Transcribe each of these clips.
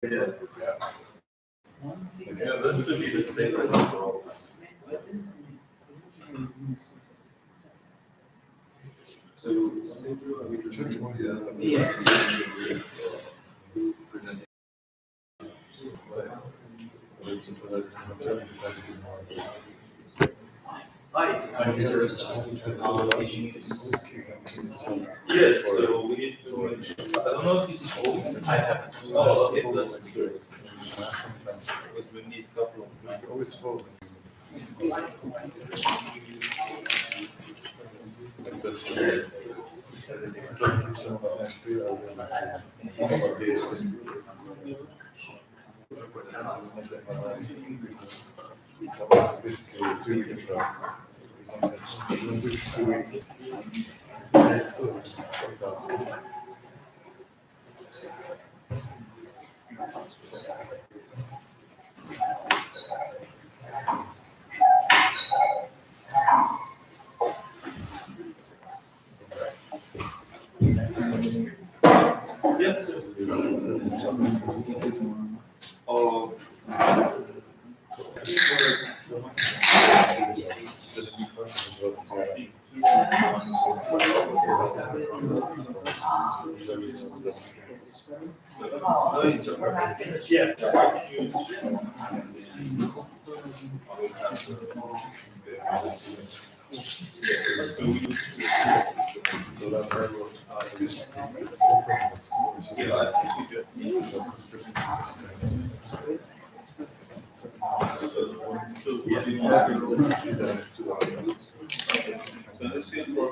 Yeah. Yeah, this should be the same as well. So, yes. Yes, so we need to. I don't know if it's open. I have. Oh, okay, that's good. Because we need a couple of minutes. Always fold like this way. Some of that free, I was that was basically 3 weeks ago. This 2 weeks. It's good. Yeah. Oh.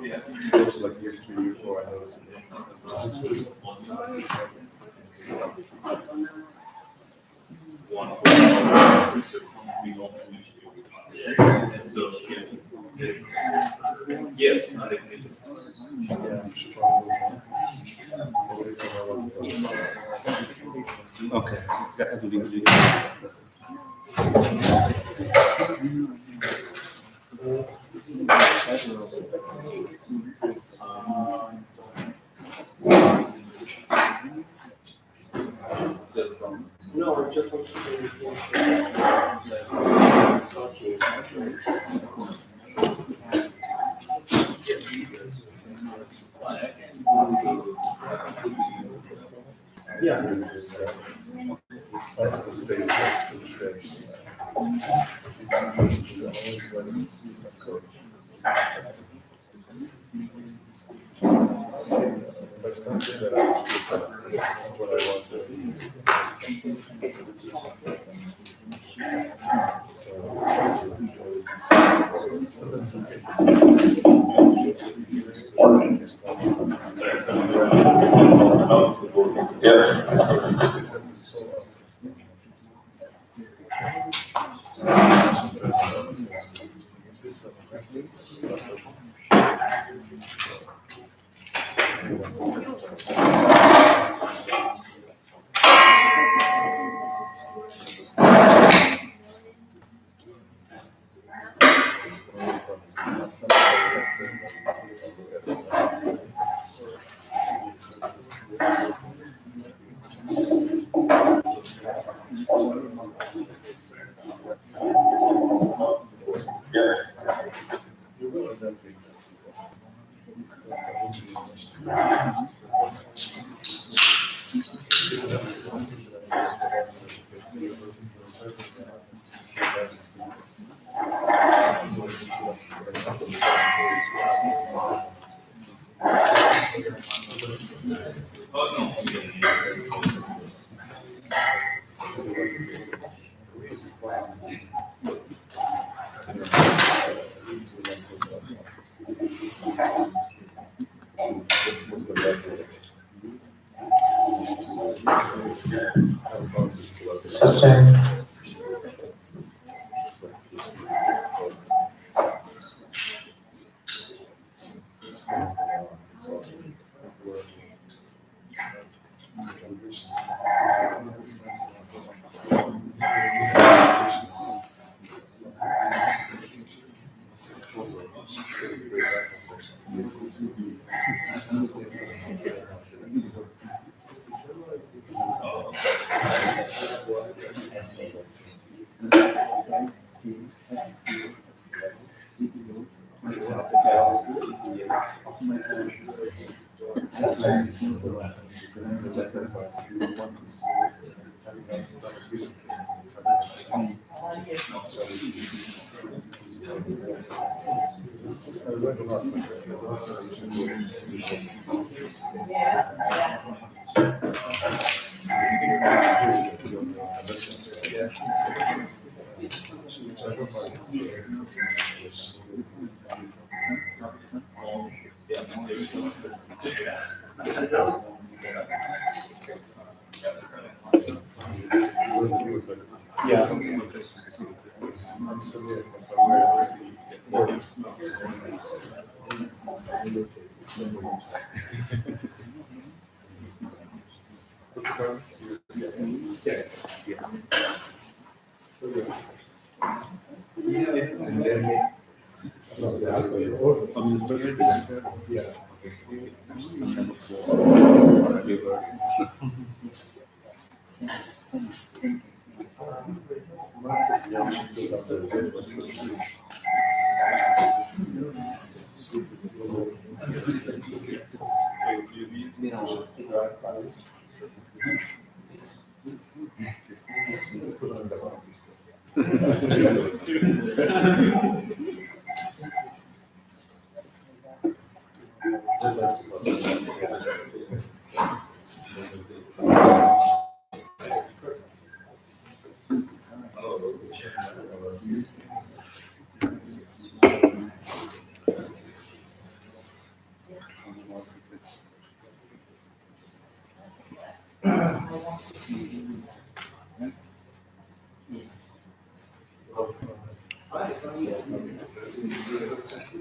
Yeah. Also like year 3 year 4, I noticed it. Yes. Yeah, I'm sure probably. Okay. No, just yeah. That's the stage. That's the stage. That's something that I what I want to. Sustain.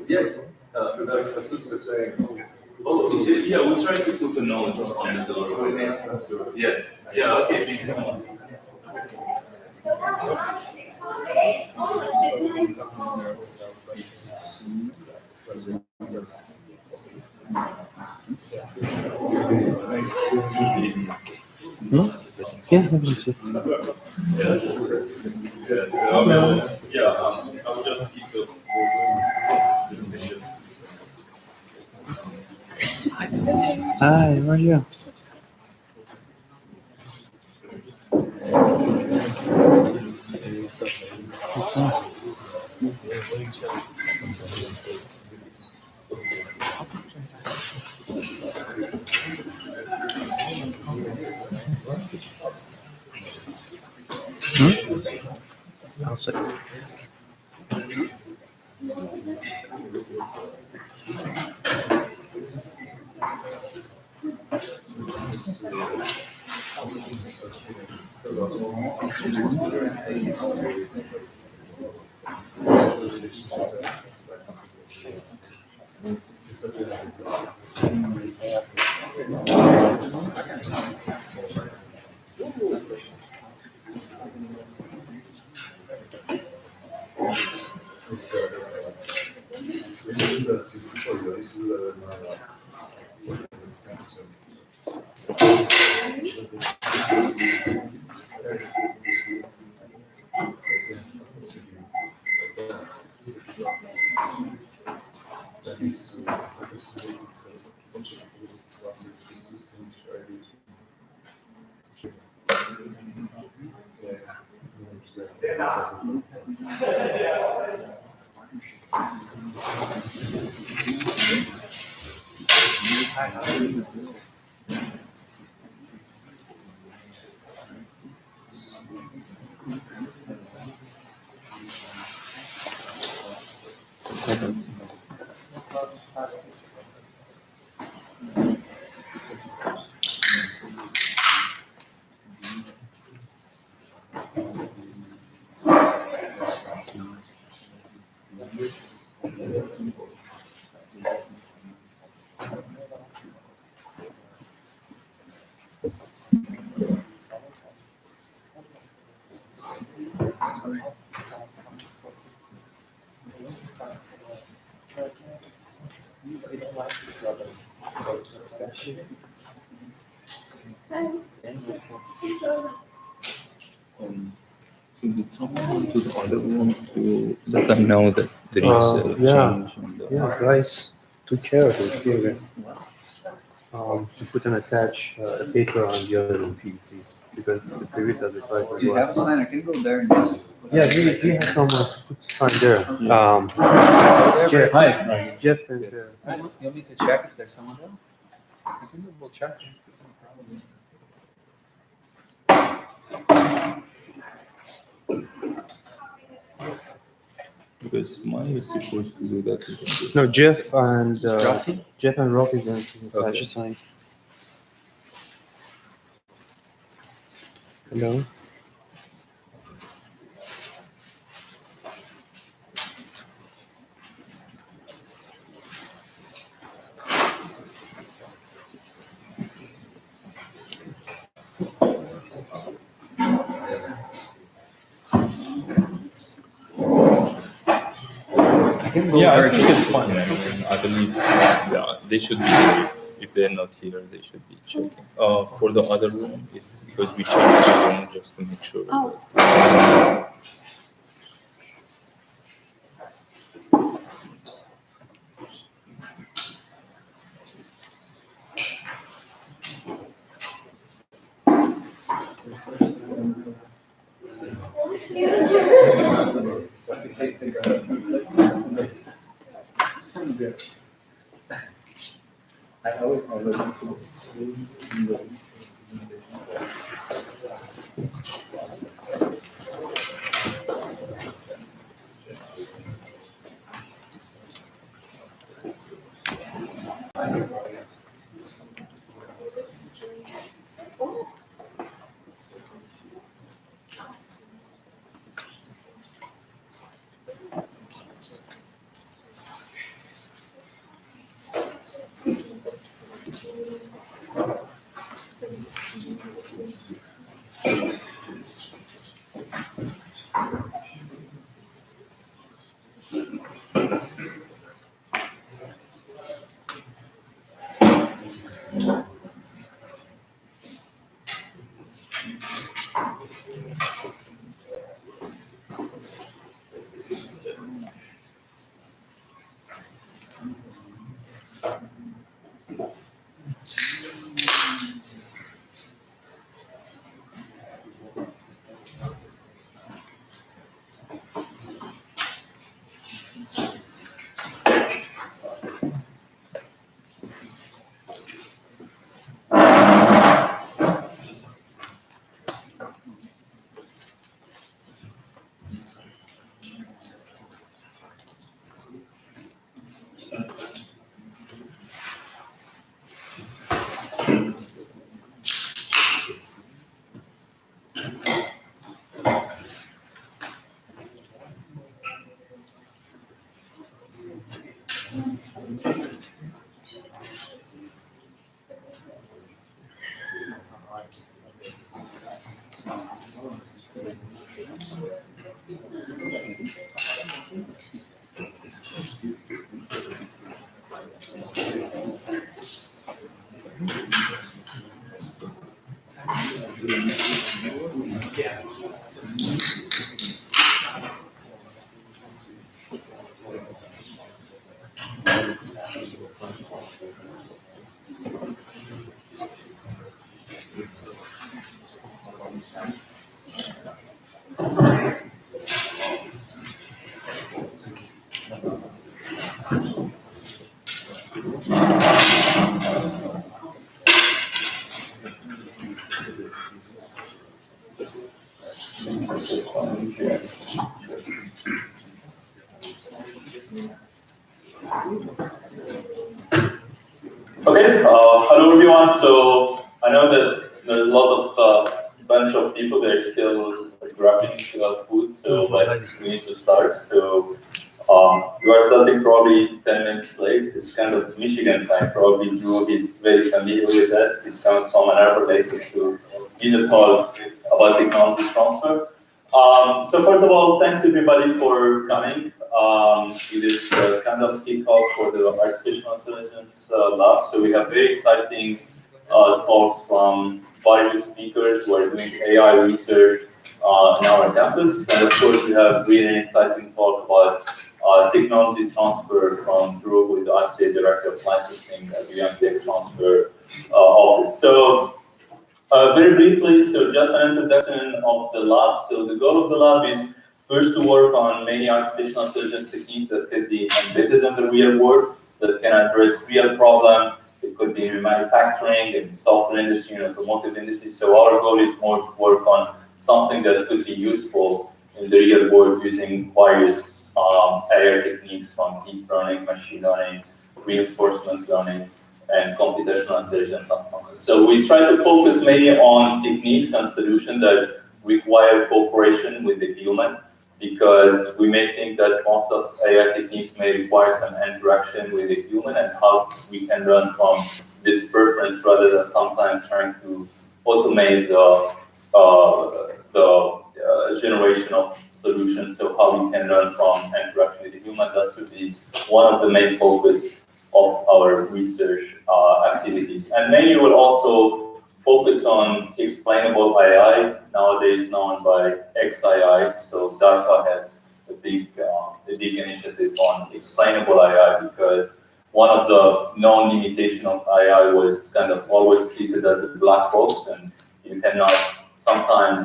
Yes. Oh, yeah, we'll try to put a note on the door. Yes. Yeah, okay. Yeah, I think so. Yes. Yeah, I'll just keep the. Hi, how are you? Outside. So did someone went to the other room to let them know that there is a Yeah. change in the... Yeah, guys took care of it here. To put and attach a paper on the other PC because the previous advertisement Do you have a was. sign? I can go there and just. Yeah, do you have someone to put sign there? Go there, Jeff. Hi. Jeff and You want me to check if there's someone there? I can double check. Because mine is supposed to do that. no, Jeff and Rafi? Jeff and Rocky going to attach Okay. a sign. Hello. I can go Yeah, I there. think it's fine. I mean, I believe they should be safe. If they're not here, they should be checking. For the other room, because we checked the room just to make sure. Oh. Okay, hello everyone. So I know that there's a lot of bunch of people that are still grabbing food, so but we need to start. So you are starting probably 10 minutes late. It's kind of Michigan time. Probably Drew is very familiar with that. He's coming from an hour later to give a talk about technology transfer. So first of all, thanks everybody for coming. It is kind of kickoff for the Artificial Intelligence Lab. So we have very exciting talks from various speakers who are doing AI research in our campus. And of course, we have really exciting talk about technology transfer from Drew with the RCA Director of Licensing at the Tech Transfer Office. So very briefly, so just an introduction of the lab. So the goal of the lab is first to work on many artificial intelligence techniques that can be embedded in the real world, that can address real problems. It could be in manufacturing, in software industry, in automotive industry. So our goal is more to work on something that could be useful in the real world using various AI techniques from deep learning, machine learning, reinforcement learning, and computational intelligence and so on. So we try to focus mainly on techniques and solutions that require cooperation with the human, because we may think that most of AI techniques may require some interaction with the human, and how we can learn from this preference rather than sometimes trying to automate the generation of solutions. So how we can learn from interaction with the human, that should be one of the main focus of our research activities. And mainly we'll also focus on explainable AI, nowadays known by XAI. So DARPA has a big initiative on explainable AI, because one of the known limitations of AI was kind of always treated as a black box, and you cannot sometimes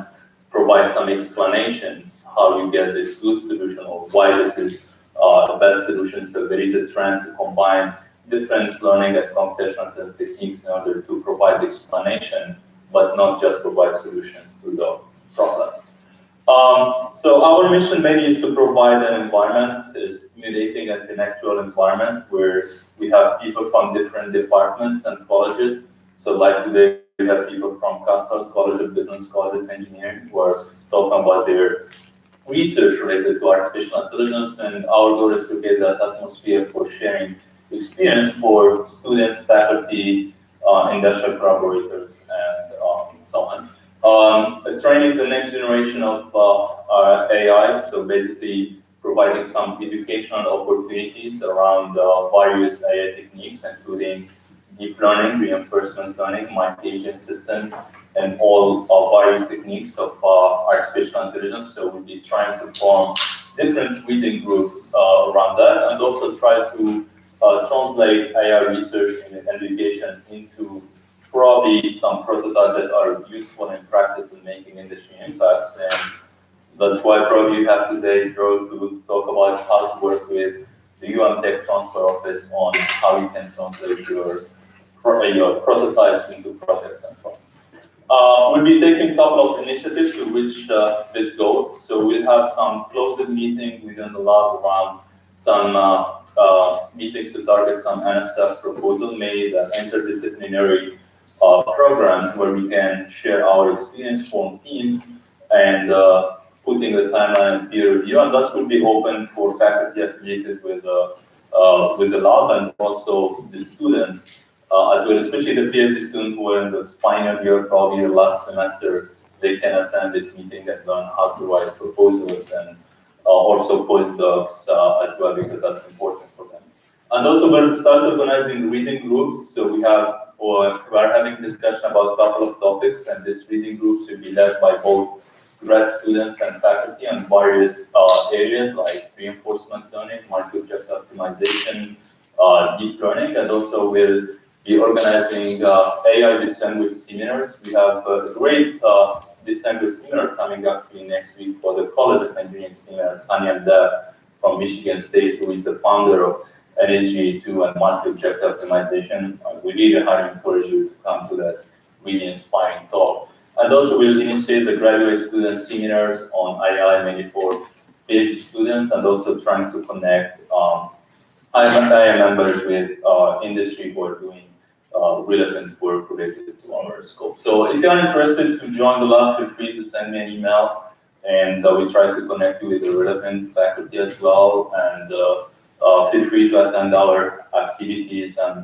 provide some explanations how you get this good solution or why this is a bad solution. So there is a trend to combine different learning and computational techniques in order to provide explanation, but not just provide solutions to the problems. So our mission mainly is to provide an environment, a stimulating and intellectual environment where we have people from different departments and colleges. So like today, we have people from Castle College of Business, College of Engineering, who are talking about their research related to artificial intelligence, and our goal is to get that atmosphere for sharing experience for students, faculty, industrial collaborators, and so on. Training the next generation of AI, so basically providing some educational opportunities around various AI techniques, including deep learning, reinforcement learning, multi-agent systems, and all various techniques of artificial intelligence. So we'll be trying to form different reading groups around that, and also try to translate AI research and education into probably some prototypes that are useful in practice in making industry impacts. And that's why probably you have today, Joe, to talk about how to work with the Tech Transfer Office on how you can translate your prototypes into projects and so on. We'll be taking a couple of initiatives to reach this goal. So we'll have some closed meeting within the lab around some meetings to target some NSF proposal, mainly the interdisciplinary programs where we can share our experience, form teams, and putting the timeline and peer review. And that will be open for faculty affiliated with the lab, and also the students as well, especially the PhD students who are in the final year, probably the last semester. They can attend this meeting and learn how to write proposals, and also postdocs as well, because that's important for them. And also we'll start organizing reading groups. So we are having discussion about a couple of topics, and this reading groups will be led by both grad students and faculty on various areas like reinforcement learning, multi-object optimization, deep learning, and also we'll be organizing AI distinguished seminars. We have a great distinguished seminar coming actually next week for the College of Engineering seminar. Tanya Deb from Michigan State, who is the founder of NSG2 and multi-object optimization. We really highly encourage you to come to that really inspiring talk. And also we'll initiate the graduate student seminars on AI, mainly for PhD students, and also trying to connect AI members with industry who are doing relevant work related to our scope. So if you're interested to join the lab, feel free to send me an email, and we try to connect you with the relevant faculty as well, and feel free to attend our activities and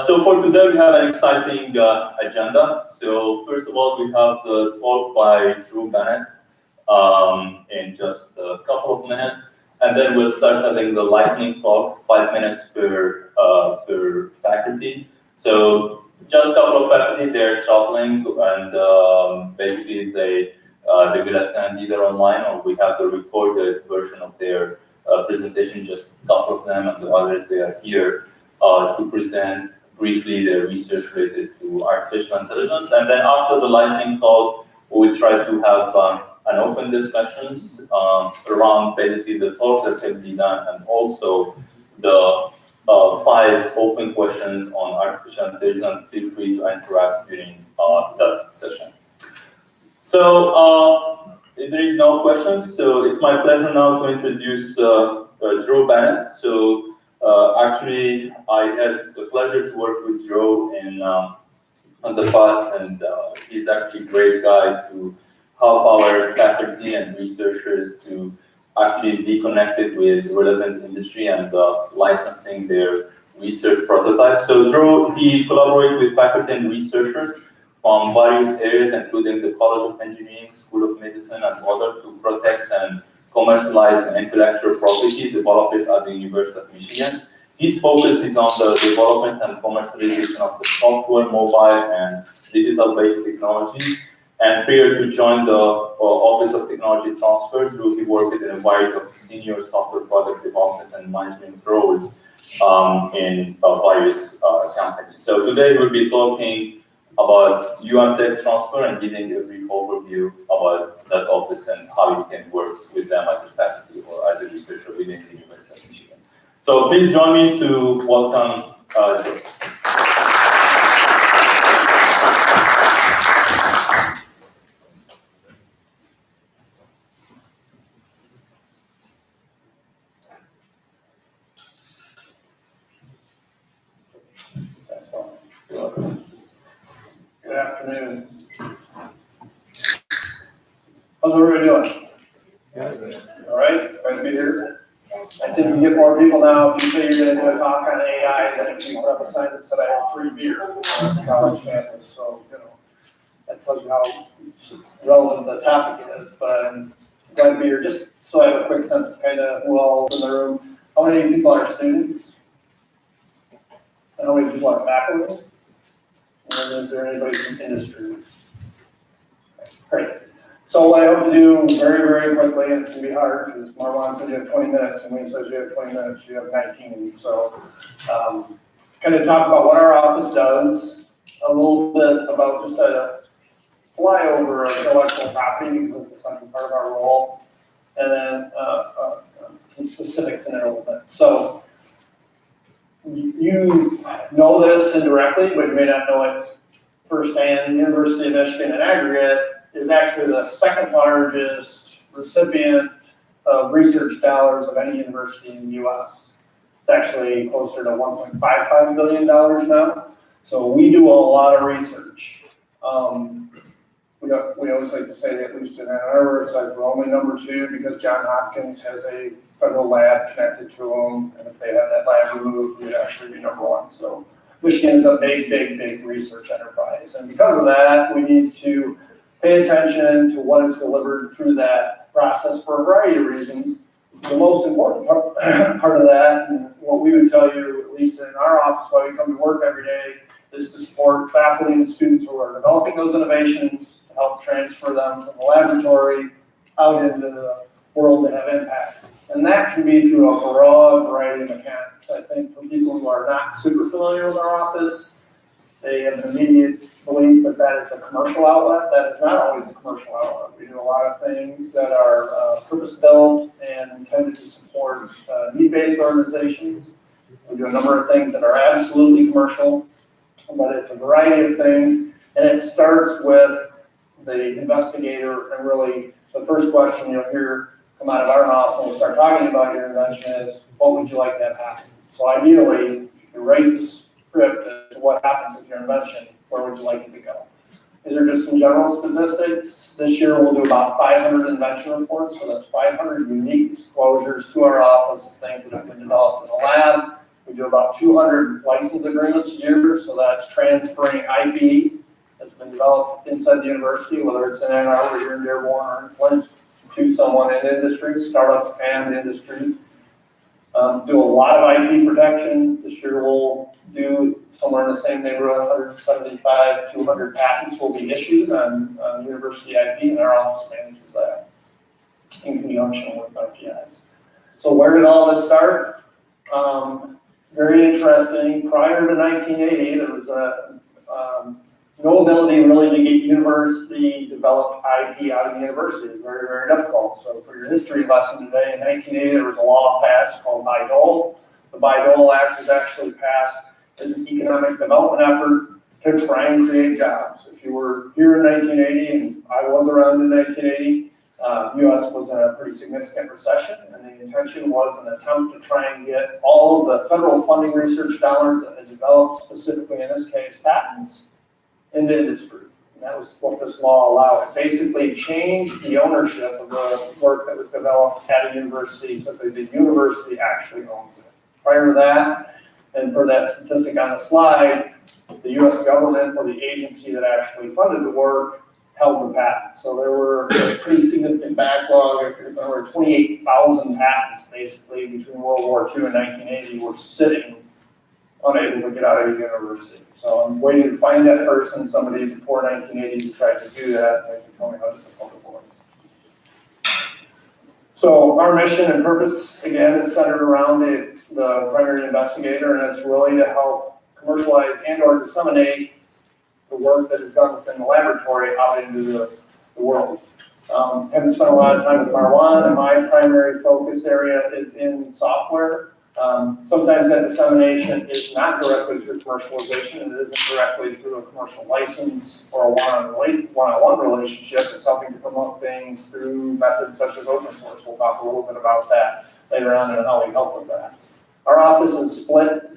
so for today we have an exciting agenda. So first of all, we have the talk by Drew Bennett in just a couple of minutes, and then we'll start having the lightning talk, 5 minutes per faculty. So just a couple of faculty, they're traveling, and basically they will attend either online or we have the recorded version of their presentation, just a couple of them, and the others, they are here to present briefly their research related to artificial intelligence. And then after the lightning talk, we will try to have an open discussions around basically the talks that can be done, and also the 5 open questions on artificial intelligence. Feel free to interact during that session. So if there is no questions, so it's my pleasure now to introduce Joe Bennett. So actually, I had the pleasure to work with Joe in the past, and he's actually a great guy to help our faculty and researchers to actually be connected with relevant industry and licensing their research prototypes. So Joe, he collaborated with faculty and researchers from various areas, including the College of Engineering, School of Medicine, and other, to protect and commercialize intellectual property developed at the University of Michigan. His focus is on the development and commercialization of the software, mobile, and digital-based technologies. And prior to join the Office of Technology Transfer, Drew, he worked in a variety of senior software product development and management roles in various companies. So today we'll be talking about UM Tech Transfer and giving a brief overview about that office and how you can work with them as a faculty or as a researcher within the University of Michigan. So please join me to welcome Joe. Good afternoon. How's everybody doing? All right, glad to be here. I think we get more people now if you say you're going to do a talk on AI than if you put up a sign that said I have free beer on the college campus. So, that tells you how relevant the topic is. But I'm glad to be here. Just so I have a quick sense of kind of who all is in the room. How many people are students? And how many people are faculty? And is there anybody from industry? Great. So what I hope to do very, very quickly, and it's going to be hard because Marwan said you have 20 minutes, and when he says you have 20 minutes, you have 19. So kind of talk about what our office does, a little bit about just a flyover of intellectual property because it's a central part of our role, and then some specifics in there a little bit. So you know this indirectly, but you may not know it firsthand. The University of Michigan in aggregate is actually the second largest recipient of research dollars of any university in the US. It's actually closer to $1.55 billion now. So we do a lot of research. We always like to say, at least in Ann Arbor, it's like we're only number 2 because Johns Hopkins has a federal lab connected to them, and if they have that lab removed, we'd actually be number 1. So Michigan is a big, big, big research enterprise, and because of that, we need to pay attention to what is delivered through that process for a variety of reasons. The most important part of that, and what we would tell you, at least in our office, why we come to work every day, is to support faculty and students who are developing those innovations, to help transfer them from the laboratory out into the world to have impact. And that can be through a broad variety of mechanics. I think for people who are not super familiar with our office, they have an immediate belief that that is a commercial outlet. That is not always a commercial outlet. We do a lot of things that are purpose-built and intended to support need-based organizations. We do a number of things that are absolutely commercial, but it's a variety of things. And it starts with the investigator, and really the first question you'll hear come out of our mouth when we start talking about your invention is, what would you like to have happen? So ideally, if you can write the script as to what happens with your invention, where would you like it to go? These are just some general statistics. This year we'll do about 500 invention reports, so that's 500 unique disclosures to our office of things that have been developed in the lab. We do about 200 license agreements a year, so that's transferring IP that's been developed inside the university, whether it's in Ann Arbor, here in Dearborn, or in Flint, to someone in industry, startups and industry. Do a lot of IP protection. This year we'll do somewhere in the same neighborhood, 175, 200 patents will be issued on university IP, and our office manages that in conjunction with our PIs. So where did all this start? Very interesting. Prior to 1980, there was no ability really to get university developed IP out of the university. It was very, very difficult. So for your history lesson today, in 1980, there was a law passed called Bayh-Dole. The Bayh-Dole Act was actually passed as an economic development effort to try and create jobs. If you were here in 1980, and I was around in 1980, U.S. was in a pretty significant recession, and the intention was an attempt to try and get all of the federal funding research dollars that had developed, specifically in this case patents, into industry. And that was what this law allowed. It basically changed the ownership of the work that was developed at a university so that the university actually owns it. Prior to that, and for that statistic on the slide, the U.S. government or the agency that actually funded the work held the patent. So there were a pretty significant backlog. There were 28,000 patents basically between World War II and 1980 were sitting unable to get out of the university. So I'm waiting to find that person, somebody before 1980 who tried to do that. They can tell me how difficult it was. So our mission and purpose, again, is centered around the primary investigator, and it's really to help commercialize and or disseminate the work that is done within the laboratory out into the world. Haven't spent a lot of time with Marwan, and my primary focus area is in software. Sometimes that dissemination is not directly through commercialization, and it isn't directly through a commercial license or a one-on-one relationship. It's helping to promote things through methods such as open source. We'll talk a little bit about that later on and how we help with that. Our office is split,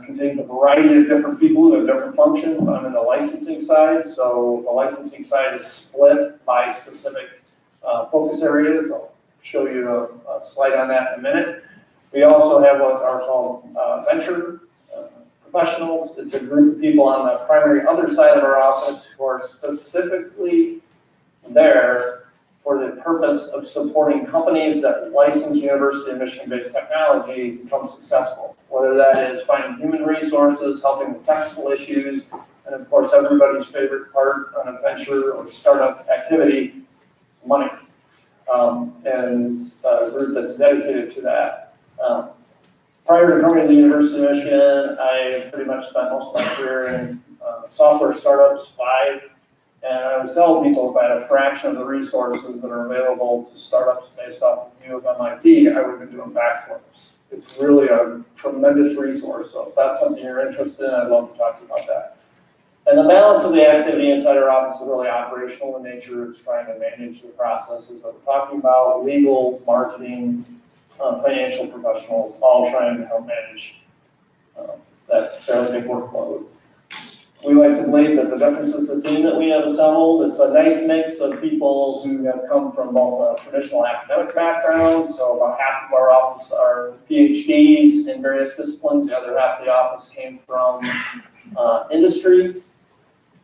contains a variety of different people who have different functions. I'm in the licensing side, so the licensing side is split by specific focus areas. I'll show you a slide on that in a minute. We also have what are called venture professionals. It's a group of people on the primary other side of our office who are specifically there for the purpose of supporting companies that license University of Michigan-based technology become successful. Whether that is finding human resources, helping with technical issues, and of course everybody's favorite part on a venture or startup activity, money. And a group that's dedicated to that. Prior to coming to the University of Michigan, I pretty much spent most of my career in software startups, 5. And I always tell people if I had a fraction of the resources that are available to startups based off of U of MIT, I would have been doing backflips. It's really a tremendous resource. So if that's something you're interested in, I'd love to talk to you about that. And the balance of the activity inside our office is really operational in nature. It's trying to manage the processes that we're talking about, legal, marketing, financial professionals, all trying to help manage that fairly big workload. We like to believe that the difference is the team that we have assembled. It's a nice mix of people who have come from both a traditional academic background, so about half of our office are PhDs in various disciplines, the other half of the office came from industry,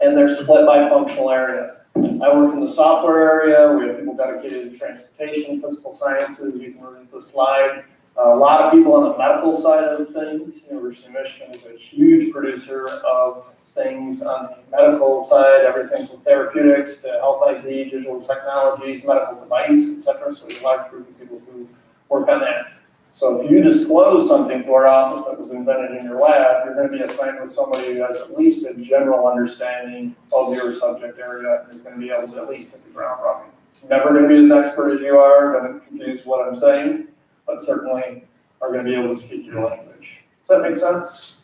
and they're split by functional area. I work in the software area. We have people dedicated to transportation, physical sciences. You can read the slide. A lot of people on the medical side of things. University of Michigan is a huge producer of things on the medical side, everything from therapeutics to health ID, digital technologies, medical device, etc. So there's a large group of people who work on that. So if you disclose something to our office that was invented in your lab, you're going to be assigned with somebody who has at least a general understanding of your subject area and is going to be able to at least hit the ground running. Never going to be as expert as you are, don't confuse what I'm saying, but certainly are going to be able to speak your language. Does that make sense?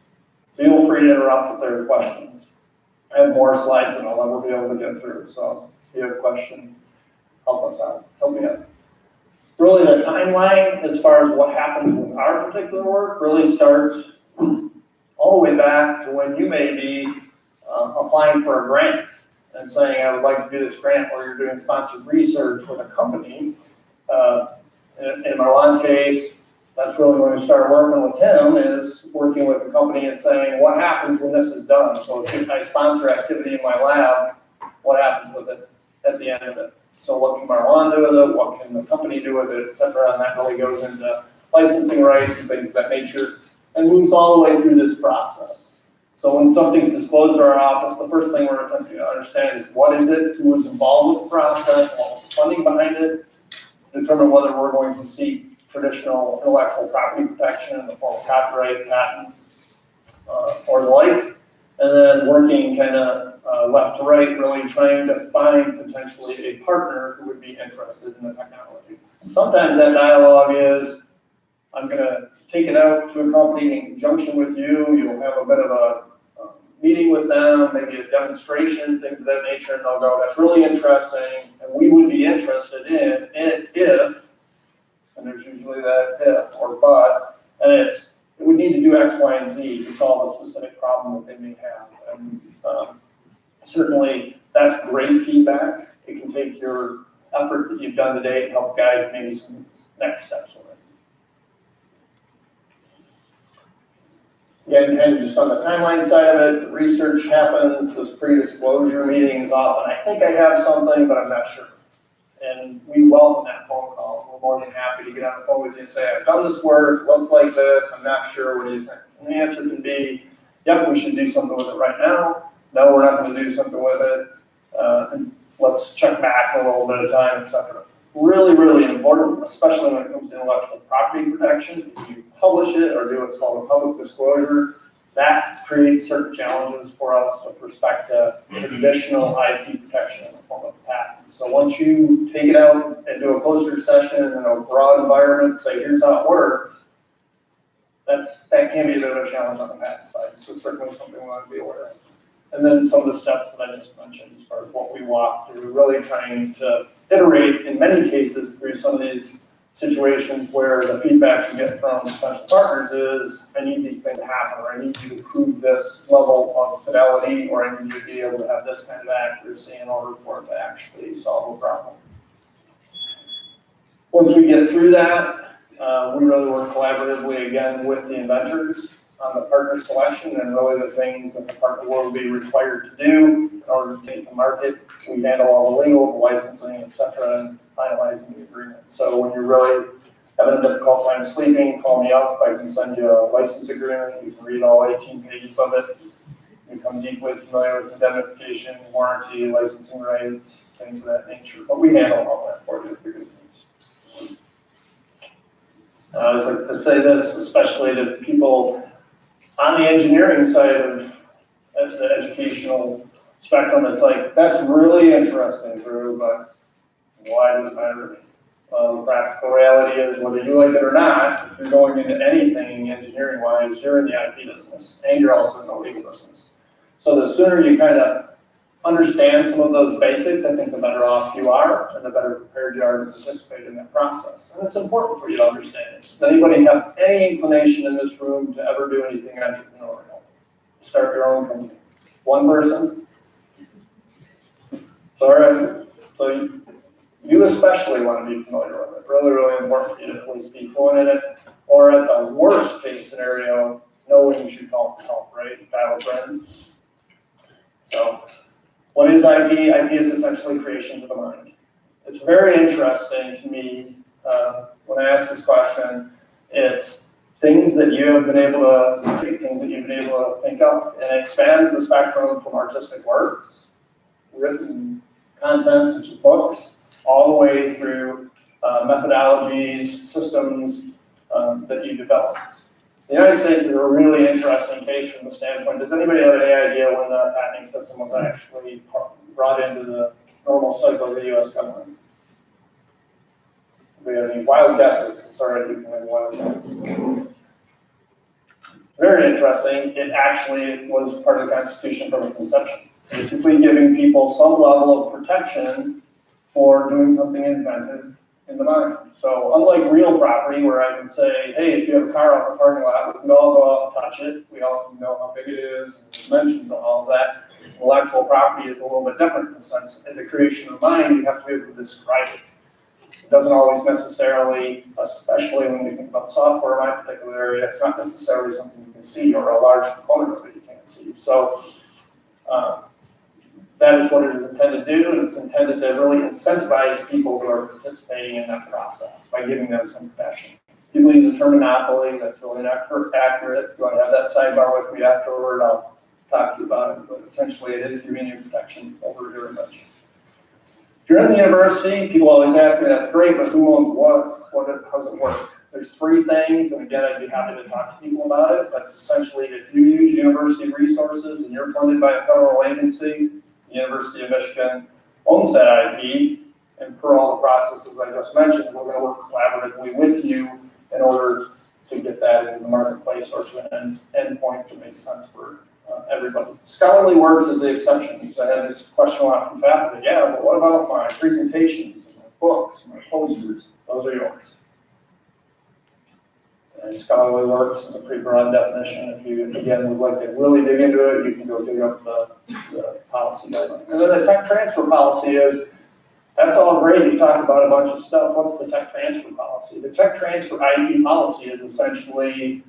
Feel free to interrupt if there are questions. I have more slides than I'll ever be able to get through, so if you have questions, help us out. Help me out. Really, the timeline as far as what happens with our particular work really starts all the way back to when you may be applying for a grant and saying, I would like to do this grant, or you're doing sponsored research with a company. In Marwan's case, that's really when we started working with him, is working with a company and saying, what happens when this is done? So if I sponsor activity in my lab, what happens with it at the end of it? So what can Marwan do with it? What can the company do with it, et cetera? And that really goes into licensing rights and things of that nature. and moves all the way through this process. So when something's disclosed to our office, the first thing we're attempting to understand is what is it, who was involved with the process, what was the funding behind it, determine whether we're going to seek traditional intellectual property protection in the form of copyright, patent, or the like, and then working kind of left to right, really trying to find potentially a partner who would be interested in the technology. Sometimes that dialogue is, I'm going to take it out to a company in conjunction with you, you'll have a bit of a meeting with them, maybe a demonstration, things of that nature, and they'll go, that's really interesting, and we would be interested in it if, and there's usually that if or but, and it would need to do X, Y, and Z to solve a specific problem that they may have. And certainly that's great feedback. It can take your effort that you've done today to help guide maybe some next steps with it. Again, kind of just on the timeline side of it, the research happens, this pre-disclosure meeting is often, I think I have something, but I'm not sure. And we welcome that phone call. We're more than happy to get on the phone with you and say, I've done this work, looks like this, I'm not sure, what do you think? And the answer can be, yep, we should do something with it right now. No, we're not going to do something with it. And let's check back in a little bit of time, etc. Really, really important, especially when it comes to intellectual property protection. If you publish it or do what's called a public disclosure, that creates certain challenges for us with respect to traditional IP protection in the form of patents. So once you take it out and do a poster session in a broad environment, say here's how it works, that can be a bit of a challenge on the patent side. So certainly something we want to be aware of. And then some of the steps that I just mentioned as far as what we walk through, really trying to iterate in many cases through some of these situations where the feedback you get from potential partners is, I need these things to happen, or I need you to prove this level of fidelity, or I need you to be able to have this kind of accuracy in order for it to actually solve a problem. Once we get through that, we really work collaboratively again with the inventors on the partner selection and really the things that the partner will be required to do in order to take to market. We handle all the legal, the licensing, et cetera, and finalizing the agreement. So when you're really having a difficult time sleeping, call me up. I can send you a license agreement. You can read all 18 pages of it. Become deeply familiar with indemnification, warranty, licensing rights, things of that nature. But we handle all that for you is the good news. I always like to say this, especially to people on the engineering side of the educational spectrum. It's like, that's really interesting, Drew, but why does it matter to me? The practical reality is, whether you like it or not, if you're going into anything engineering-wise, you're in the IP business, and you're also in the legal business. So the sooner you kind of understand some of those basics, I think the better off you are, and the better prepared you are to participate in that process. And it's important for you to understand it. Does anybody have any inclination in this room to ever do anything entrepreneurial? Start your own company. One person? It's all right. So you especially want to be familiar with it. Really, really important for you to at least be fluent in it. Or at the worst case scenario, know when you should call for help, right? Dial a friend. So what is IP? IP is essentially creations of the mind. It's very interesting to me when I ask this question. It's things that you have been able to, things that you've been able to think up, and it expands the spectrum from artistic works, written content such as books, all the way through methodologies, systems that you develop. The United States is a really interesting case from the standpoint. Does anybody have any idea when the patenting system was actually brought into the normal cycle of the US government? Do we have any wild guesses? It's all right, you can have wild guesses. Very interesting. It actually was part of the Constitution from its inception. Basically giving people some level of protection for doing something inventive in the mind. So unlike real property, where I can say, hey, if you have a car out in the parking lot, we can all go out and touch it. We all can know how big it is, and the dimensions and all of that. Intellectual property is a little bit different in the sense, as a creation of mind, you have to be able to describe it. It doesn't always necessarily, especially when you think about software in my particular area, it's not necessarily something you can see, or a large component of it you can't see. So that is what it is intended to do, and it's intended to really incentivize people who are participating in that process by giving them some protection. People use the term monopoly, that's really not accurate. If you want to have that sidebar with me afterward, I'll talk to you about it, but essentially it is giving you protection over your invention. If you're in the university, people always ask me, that's great, but who owns what? How does it work? There's three things, and again, I'd be happy to talk to people about it, but it's essentially if you use university resources and you're funded by a federal agency, the University of Michigan owns that IP, and per all the processes I just mentioned, we're going to work collaboratively with you in order to get that into the marketplace or to an endpoint that makes sense for everybody. Scholarly works is the exception. So I had this question a lot from faculty. Yeah, but what about my presentations and my books, and my posters? Those are yours. And scholarly works is a pretty broad definition. If you, again, would like to really dig into it, you can go dig up the policy guideline. And then the tech transfer policy is, that's all great. You've talked about a bunch of stuff. What's the tech transfer policy? The tech transfer IP policy is essentially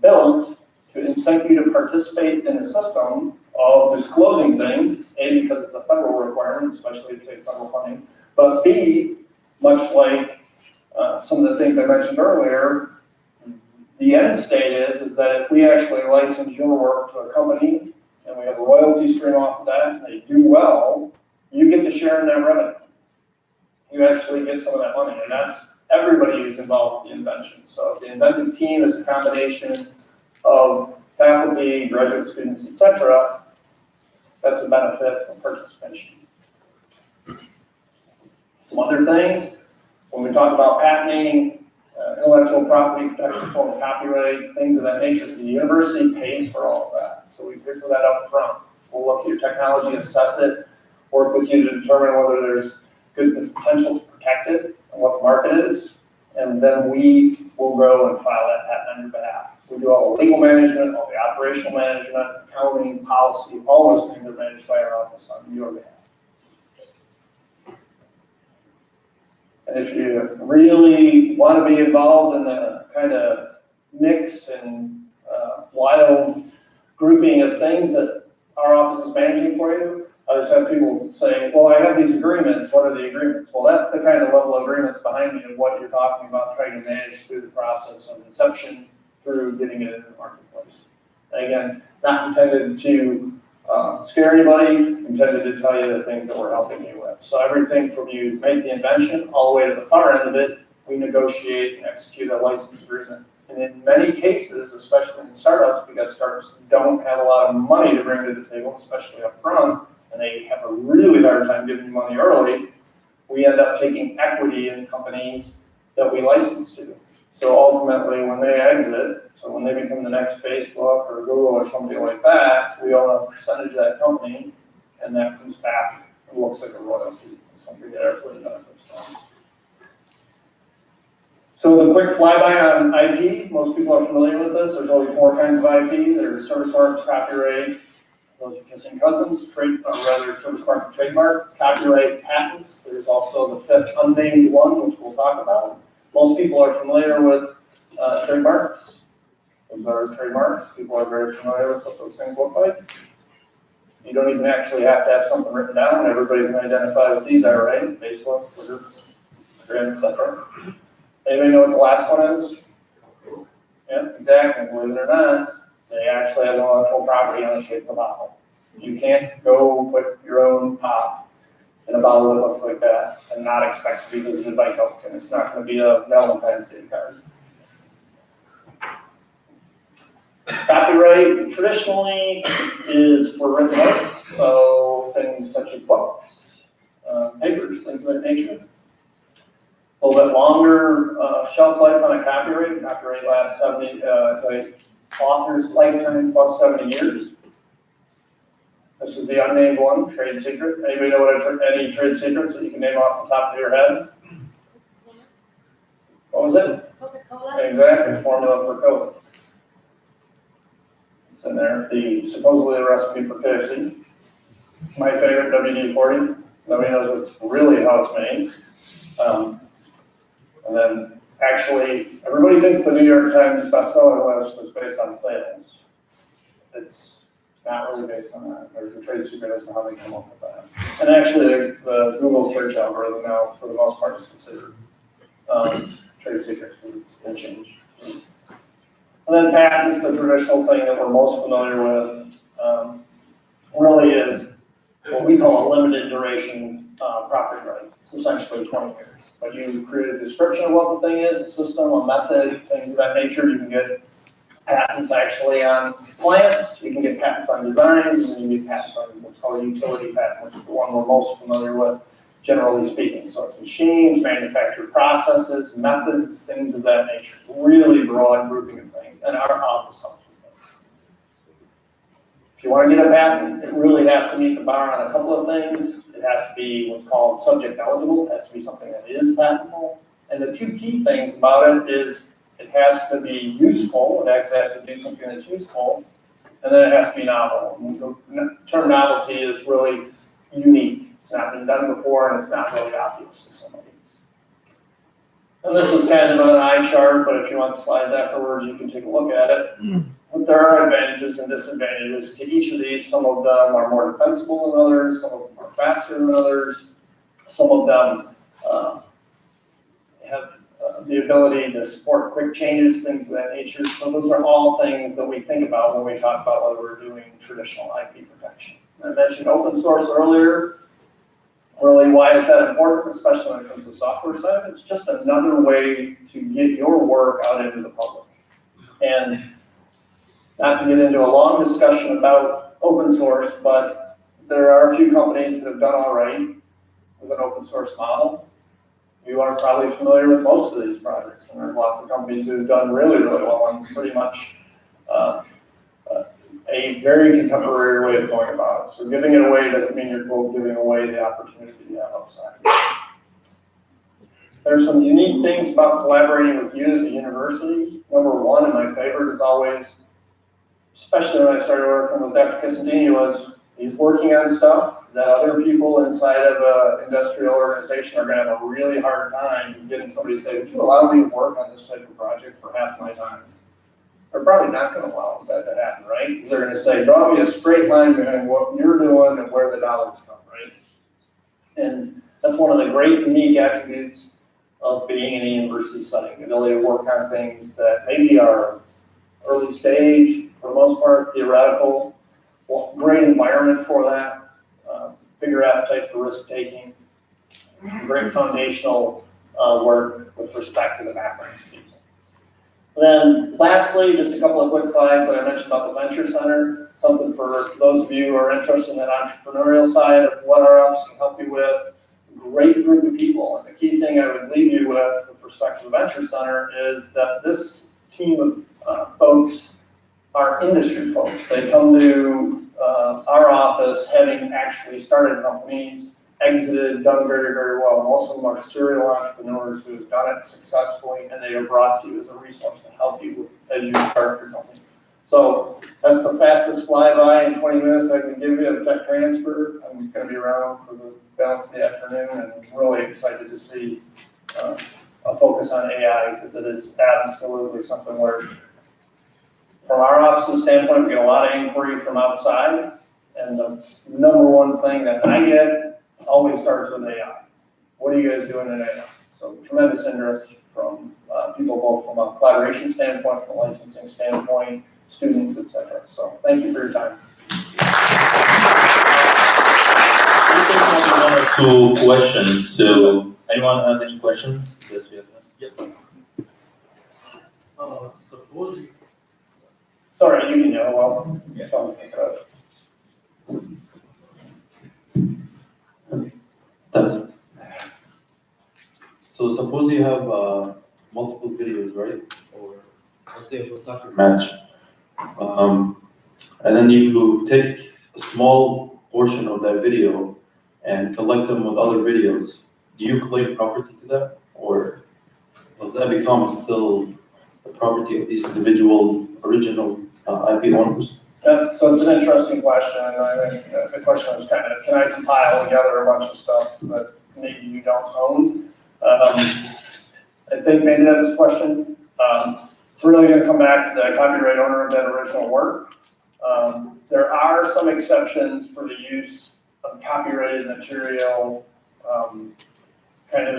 built to incent you to participate in a system of disclosing things, A, because it's a federal requirement, especially if you take federal funding, but B, much like some of the things I mentioned earlier, the end state is that if we actually license your work to a company and we have a royalty stream off of that and they do well, you get to share in that revenue. You actually get some of that money, and that's everybody who's involved in the invention. So if the inventive team is a combination of faculty, graduate students, etc., that's a benefit of participation. Some other things, when we talk about patenting, intellectual property protection, form of copyright, things of that nature, the university pays for all of that. So we pay for that up front. We'll look at your technology, assess it, work with you to determine whether there's good potential to protect it and what the market is, and then we will go and file that patent on your behalf. We do all the legal management, all the operational management, accounting, policy, all those things are managed by our office on your behalf. And if you really want to be involved in the kind of mix and wild grouping of things that our office is managing for you, I just have people say, well, I have these agreements. What are the agreements? Well, that's the kind of level of agreements behind me of what you're talking about, trying to manage through the process of inception through getting it into the marketplace. And again, not intended to scare anybody, intended to tell you the things that we're helping you with. So everything from you make the invention all the way to the far end of it, we negotiate and execute a license agreement. And in many cases, especially in startups, because startups don't have a lot of money to bring to the table, especially up front, and they have a really hard time giving you money early, we end up taking equity in companies that we license to. So ultimately, when they exit, so when they become the next Facebook or Google or somebody like that, we own a percentage of that company, and that comes back and looks like a royalty, something that everybody benefits from. So the quick flyby on IP, most people are familiar with this. There's only 4 kinds of IP. There's service marks, copyright, those are kissing cousins, service mark and trademark, copyright, patents. There's also the 5th unnamed one, which we'll talk about. Most people are familiar with trademarks. Those are trademarks. People are very familiar with what those things look like. You don't even actually have to have something written down. Everybody can identify what these are, right? Facebook, Twitter, Instagram, etc. Anybody know what the last one is? Yeah, exactly. Believe it or not, they actually have intellectual property on the shape of the bottle. You can't go put your own pop in a bottle that looks like that and not expect to be visited by Coke, and it's not going to be a Valentine's Day card. Copyright traditionally is for written works, so things such as books, papers, things of that nature. A little bit longer shelf life on a copyright. Copyright lasts 70, the author's lifetime plus 70 years. This is the unnamed one, trade secret. Anybody know what any trade secrets that you can name off the top of your head? What was it? Coca-Cola. Exactly, formula for Coke. It's in there. Supposedly the recipe for KFC. My favorite, WD-40. Nobody knows what's really how it's made. And then actually, everybody thinks the New York Times bestseller list is based on sales. It's not really based on that. There's a trade secret as to how they come up with that. And actually, the Google search algorithm now, for the most part, is considered trade secrets, because it's been changed. And then patents, the traditional thing that we're most familiar with, really is what we call a limited duration property right. It's essentially 20 years. But you create a description of what the thing is, a system, a method, things of that nature. You can get patents actually on plants, you can get patents on designs, and then you get patents on what's called a utility patent, which is the one we're most familiar with, generally speaking. So it's machines, manufactured processes, methods, things of that nature. Really broad grouping of things, and our office helps with those. If you want to get a patent, it really has to meet the bar on a couple of things. It has to be what's called subject eligible, it has to be something that is patentable. And the two key things about it is it has to be useful, it actually has to do something that's useful, and then it has to be novel. The term novelty is really unique. It's not been done before, and it's not really obvious to somebody. And this is kind of an eye chart, but if you want the slides afterwards, you can take a look at it. But there are advantages and disadvantages to each of these. Some of them are more defensible than others, some of them are faster than others, some of them have the ability to support quick changes, things of that nature. So those are all things that we think about when we talk about whether we're doing traditional IP protection. I mentioned open source earlier. Really, why is that important, especially when it comes to the software side? It's just another way to get your work out into the public. And not to get into a long discussion about open source, but there are a few companies that have done all right with an open source model. You are probably familiar with most of these projects, and there's lots of companies who have done really, really well, and it's pretty much a very contemporary way of going about it. So giving it away doesn't mean you're quote giving away the opportunity to have upside. There's some unique things about collaborating with you as a university. Number one, and my favorite is always, especially when I started working with Dr. Casandini, was he's working on stuff that other people inside of an industrial organization are going to have a really hard time getting somebody to say, would you allow me to work on this type of project for half my time? They're probably not going to allow that to happen, right? Because they're going to say, draw me a straight line behind what you're doing and where the dollars come, right? And that's one of the great unique attributes of being in a university setting, the ability to work on things that maybe are early stage, for the most part, theoretical, well, great environment for that, bigger appetite for risk-taking, great foundational work with respect to the backgrounds of people. And then lastly, just a couple of quick slides that I mentioned about the Venture Center, something for those of you who are interested in that entrepreneurial side of what our office can help you with. Great group of people, and the key thing I would leave you with respect to the Venture Center is that this team of folks are industry folks. They come to our office having actually started companies, exited, done very, very well. Most of them are serial entrepreneurs who have done it successfully, and they are brought to you as a resource to help you as you start your company. So that's the fastest flyby in 20 minutes I can give you of tech transfer. I'm going to be around for the balance of the afternoon, and I'm really excited to see a focus on AI, because it is absolutely something where, from our office's standpoint, we get a lot of inquiry from outside, and the number one thing that I get always starts with AI. What are you guys doing in AI? So tremendous interest from people, both from a collaboration standpoint, from a licensing standpoint, students, etc. So thank you for your time. One or two questions. So anyone have any questions? Yes, we have one. Yes. Suppose you Sorry, you can know. Well, yeah, don't think about it. So suppose you have multiple videos, right? Or let's say a soccer match. And then you take a small portion of that video and collect them with other videos. Do you claim property to that? Or does that become still the property of these individual original IP owners? So it's an interesting question, and I think the question was kind of, can I compile together a bunch of stuff that maybe you don't own? I think maybe that was the question. It's really going to come back to the copyright owner of that original work. There are some exceptions for the use of copyrighted material, kind kind of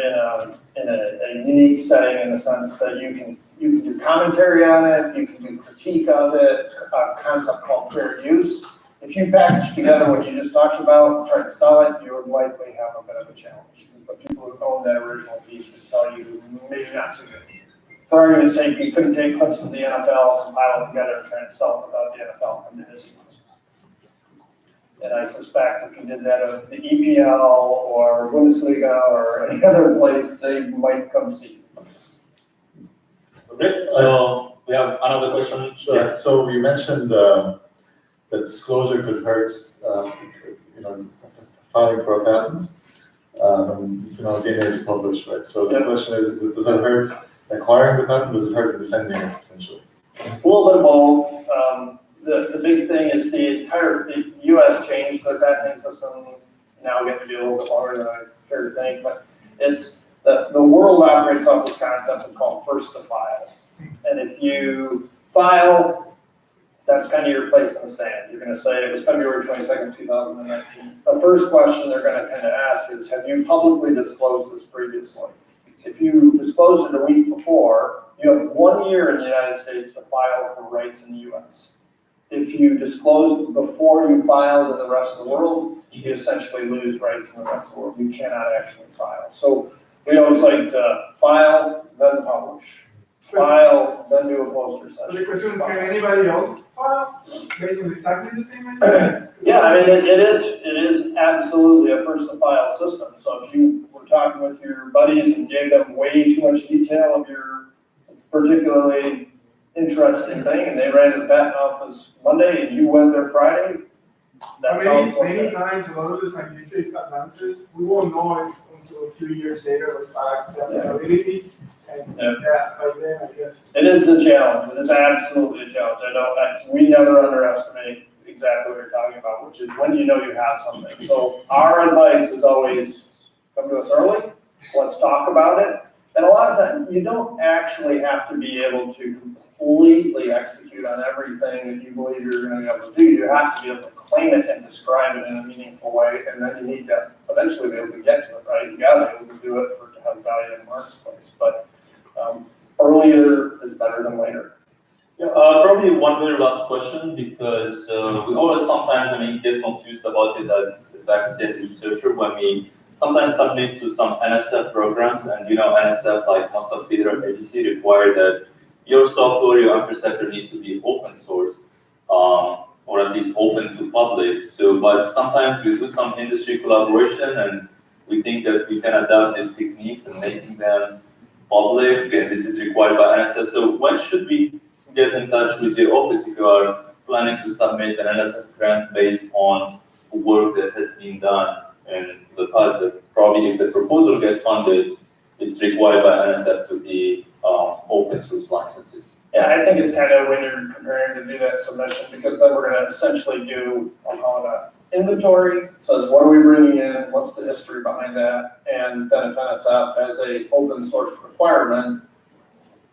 in a unique setting in the sense that you can do commentary on it, you can do critique of it, a concept called fair use. If you package together what you just talked about and try to sell it, you would likely have a bit of a challenge. Because the people who own that original piece would tell you maybe not so good. For argument's sake, you couldn't take clips of the NFL, compile it together, and try and sell it without the NFL coming to his use. And I suspect if you did that of the EPL or Bundesliga or any other place, they might come see you. So great. So we have another question. Sure, so you mentioned that disclosure could hurt, filing for a patent. It's DNA to publish, right? So the question is does that hurt acquiring the patent, or does it hurt defending it potentially? It's a little bit of both. The big thing is the US changed their patenting system, now getting to be a little bit longer than I care to think, but it's, the world operates off this concept of called first to file. And if you file, that's kind of your place in the sand. You're gonna say it was February 22nd, 2019. The first question they're gonna kind of ask is, have you publicly disclosed this previously? If you disclosed it a week before, you have 1 year in the United States to file for rights in the US. If you disclosed before you filed in the rest of the world, you essentially lose rights in the rest of the world. You cannot actually file. So we always like to file, then publish. File, then do a poster The session. question is, can anybody else file based on exactly the same idea? Yeah, I mean, it is absolutely a first to file system. So if you were talking with your buddies and gave them way too much detail of your particularly interesting thing, and they ran to the patent office Monday and you went there Friday, that's how it's Many working. times, a lot of the scientific advances, we won't know it until a few years later, with availability, and that, by then, I guess. It is the challenge. It is absolutely a challenge. We never underestimate exactly what you're talking about, which is when do you know you have something. So our advice is always come to us early, let's talk about it. And a lot of times, you don't actually have to be able to completely execute on everything that you believe you're going to be able to do. You have to be able to claim it and describe it in a meaningful way, and then you need to eventually be able to get to it, right? You got to be able to do it to have value in the marketplace. But earlier is better than later. Yeah, probably one very last question, because we always sometimes, get confused about it as a faculty researcher when we sometimes submit to some NSF programs, and NSF, like most of federal agency, require that your software, your infrastructure need to be open source, or at least open to public. So, but sometimes we do some industry collaboration, and we think that we can adapt these techniques and making them public, and this is required by NSF. So when should we get in touch with your office if you are planning to submit an NSF grant based on work that has been done in the past? That probably if the proposal gets funded, it's required by NSF to be open source licensing. Yeah, I think it's kind of when you're preparing to do that submission, because then we're going to essentially do, I'll call it a inventory. It says, what are we bringing in? What's the history behind that? And then if NSF has a open source requirement,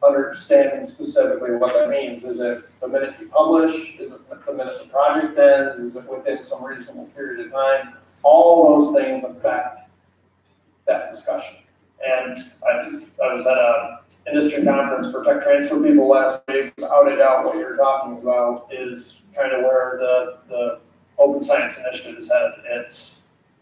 understanding specifically what that means. Is it the minute you publish? Is it the minute the project ends? Is it within some reasonable period of time? All those things affect that discussion. And I was at a industry conference for tech transfer people last week. Without a doubt, what you're talking about is kind of where the Open Science Initiative is headed. It's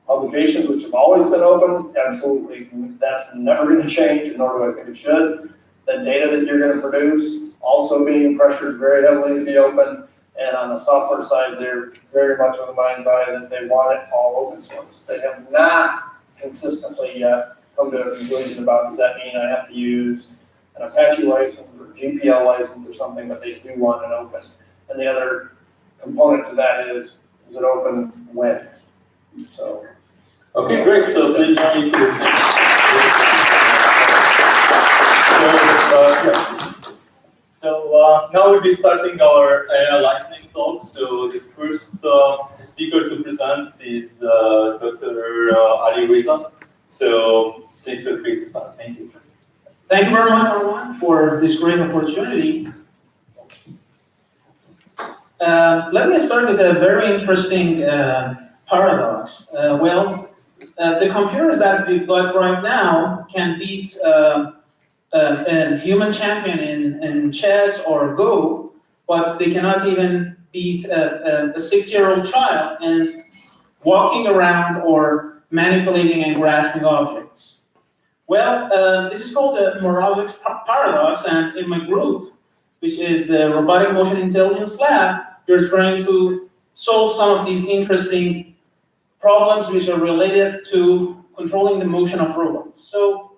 publications which have always been open, absolutely, that's never going to change, nor do I think it should. The data that you're going to produce also being pressured very heavily to be open. And on the software side, they're very much of the mind's eye that they want it all open source. They have not consistently yet come to a conclusion about, does that mean I have to use an Apache license or GPL license or something, but they do want it open. And the other component to that is it open when? So. Okay, great. So please join me to. So now we'll be starting our lightning talk. So the first speaker to present is Dr. Ali Reza. So please feel free to start. Thank you. Thank you very much, everyone, for this great opportunity. Let me start with a very interesting paradox. the computers that we've got right now can beat a human champion in chess or Go, but they cannot even beat a 6-year-old child in walking around or manipulating and grasping objects. Well, this is called the Moravec's paradox, and in my group, which is the Robotic Motion Intelligence Lab, we're trying to solve some of these interesting problems which are related to controlling the motion of robots. So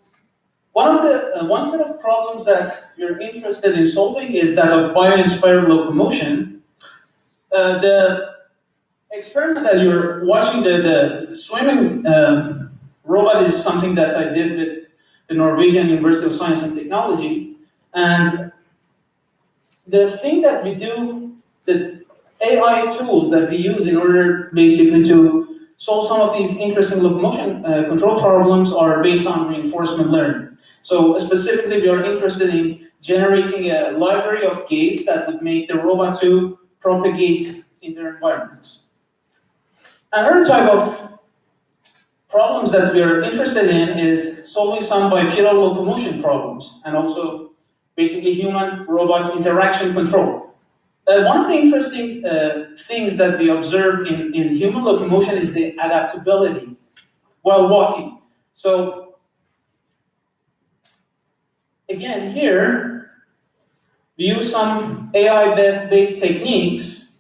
one set of problems that we're interested in solving is that of bio-inspired locomotion. The experiment that you're watching, the swimming robot, is something that I did with the Norwegian University of Science and Technology. And the thing that we do, the AI tools that we use in order basically to solve some of these interesting locomotion control problems are based on reinforcement learning. So specifically, we are interested in generating a library of gates that would make the robot to propagate in their environments. Another type of problems that we are interested in is solving some bipedal locomotion problems and also basically human-robot interaction control. One of the interesting things that we observe in human locomotion is the adaptability while walking. So again, here we use some AI-based techniques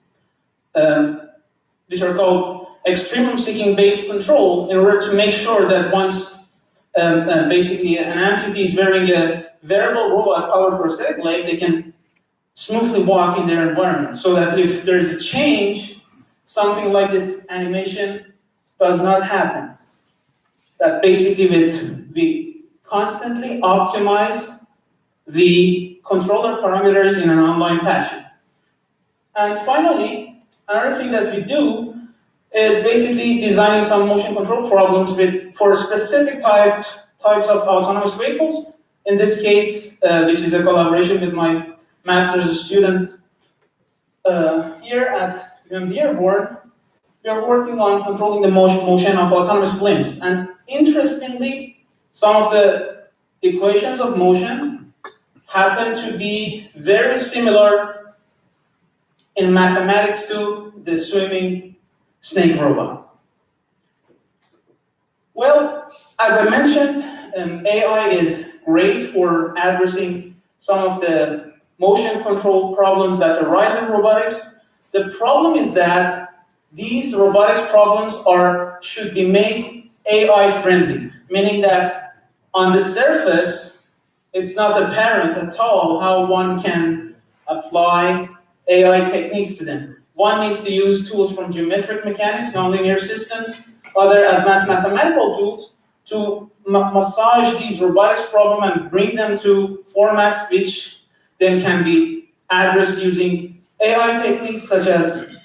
which are called extremum-seeking based control in order to make sure that once basically an amputee is wearing a wearable robot-powered prosthetic leg, they can smoothly walk in their environment, so that if there's a change, something like this animation does not happen. That basically we constantly optimize the controller parameters in an online fashion. And finally, another thing that we do is basically designing some motion control problems for specific types of autonomous vehicles. In this case, which is a collaboration with my master's student here at UMB Airborne, we are working on controlling the motion of autonomous blimps. And interestingly, some of the equations of motion happen to be very similar in mathematics to the swimming snake robot. Well, as I mentioned, AI is great for addressing some of the motion control problems that arise in robotics. The problem is that these robotics problems should be made AI friendly, meaning that on the surface, it's not apparent at all how one can apply AI techniques to them. One needs to use tools from geometric mechanics, nonlinear systems, other advanced mathematical tools to massage these robotics problems and bring them to formats which then can be addressed using AI techniques such as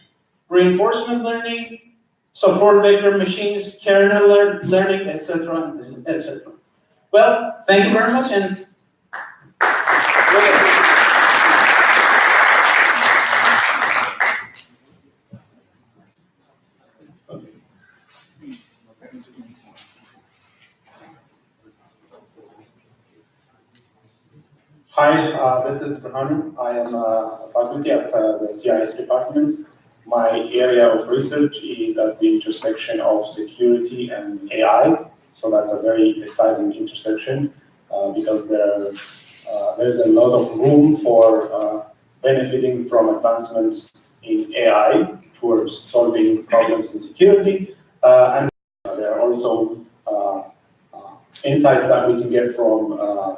reinforcement learning, support vector machines, kernel learning, etc., etc. Well, thank you very much, and Hi, this is Burhanu. I am a faculty at the CIS department. My area of research is at the intersection of security and AI. So that's a very exciting intersection because there's a lot of room for benefiting from advancements in AI towards solving problems in security. And there are also insights that we can get from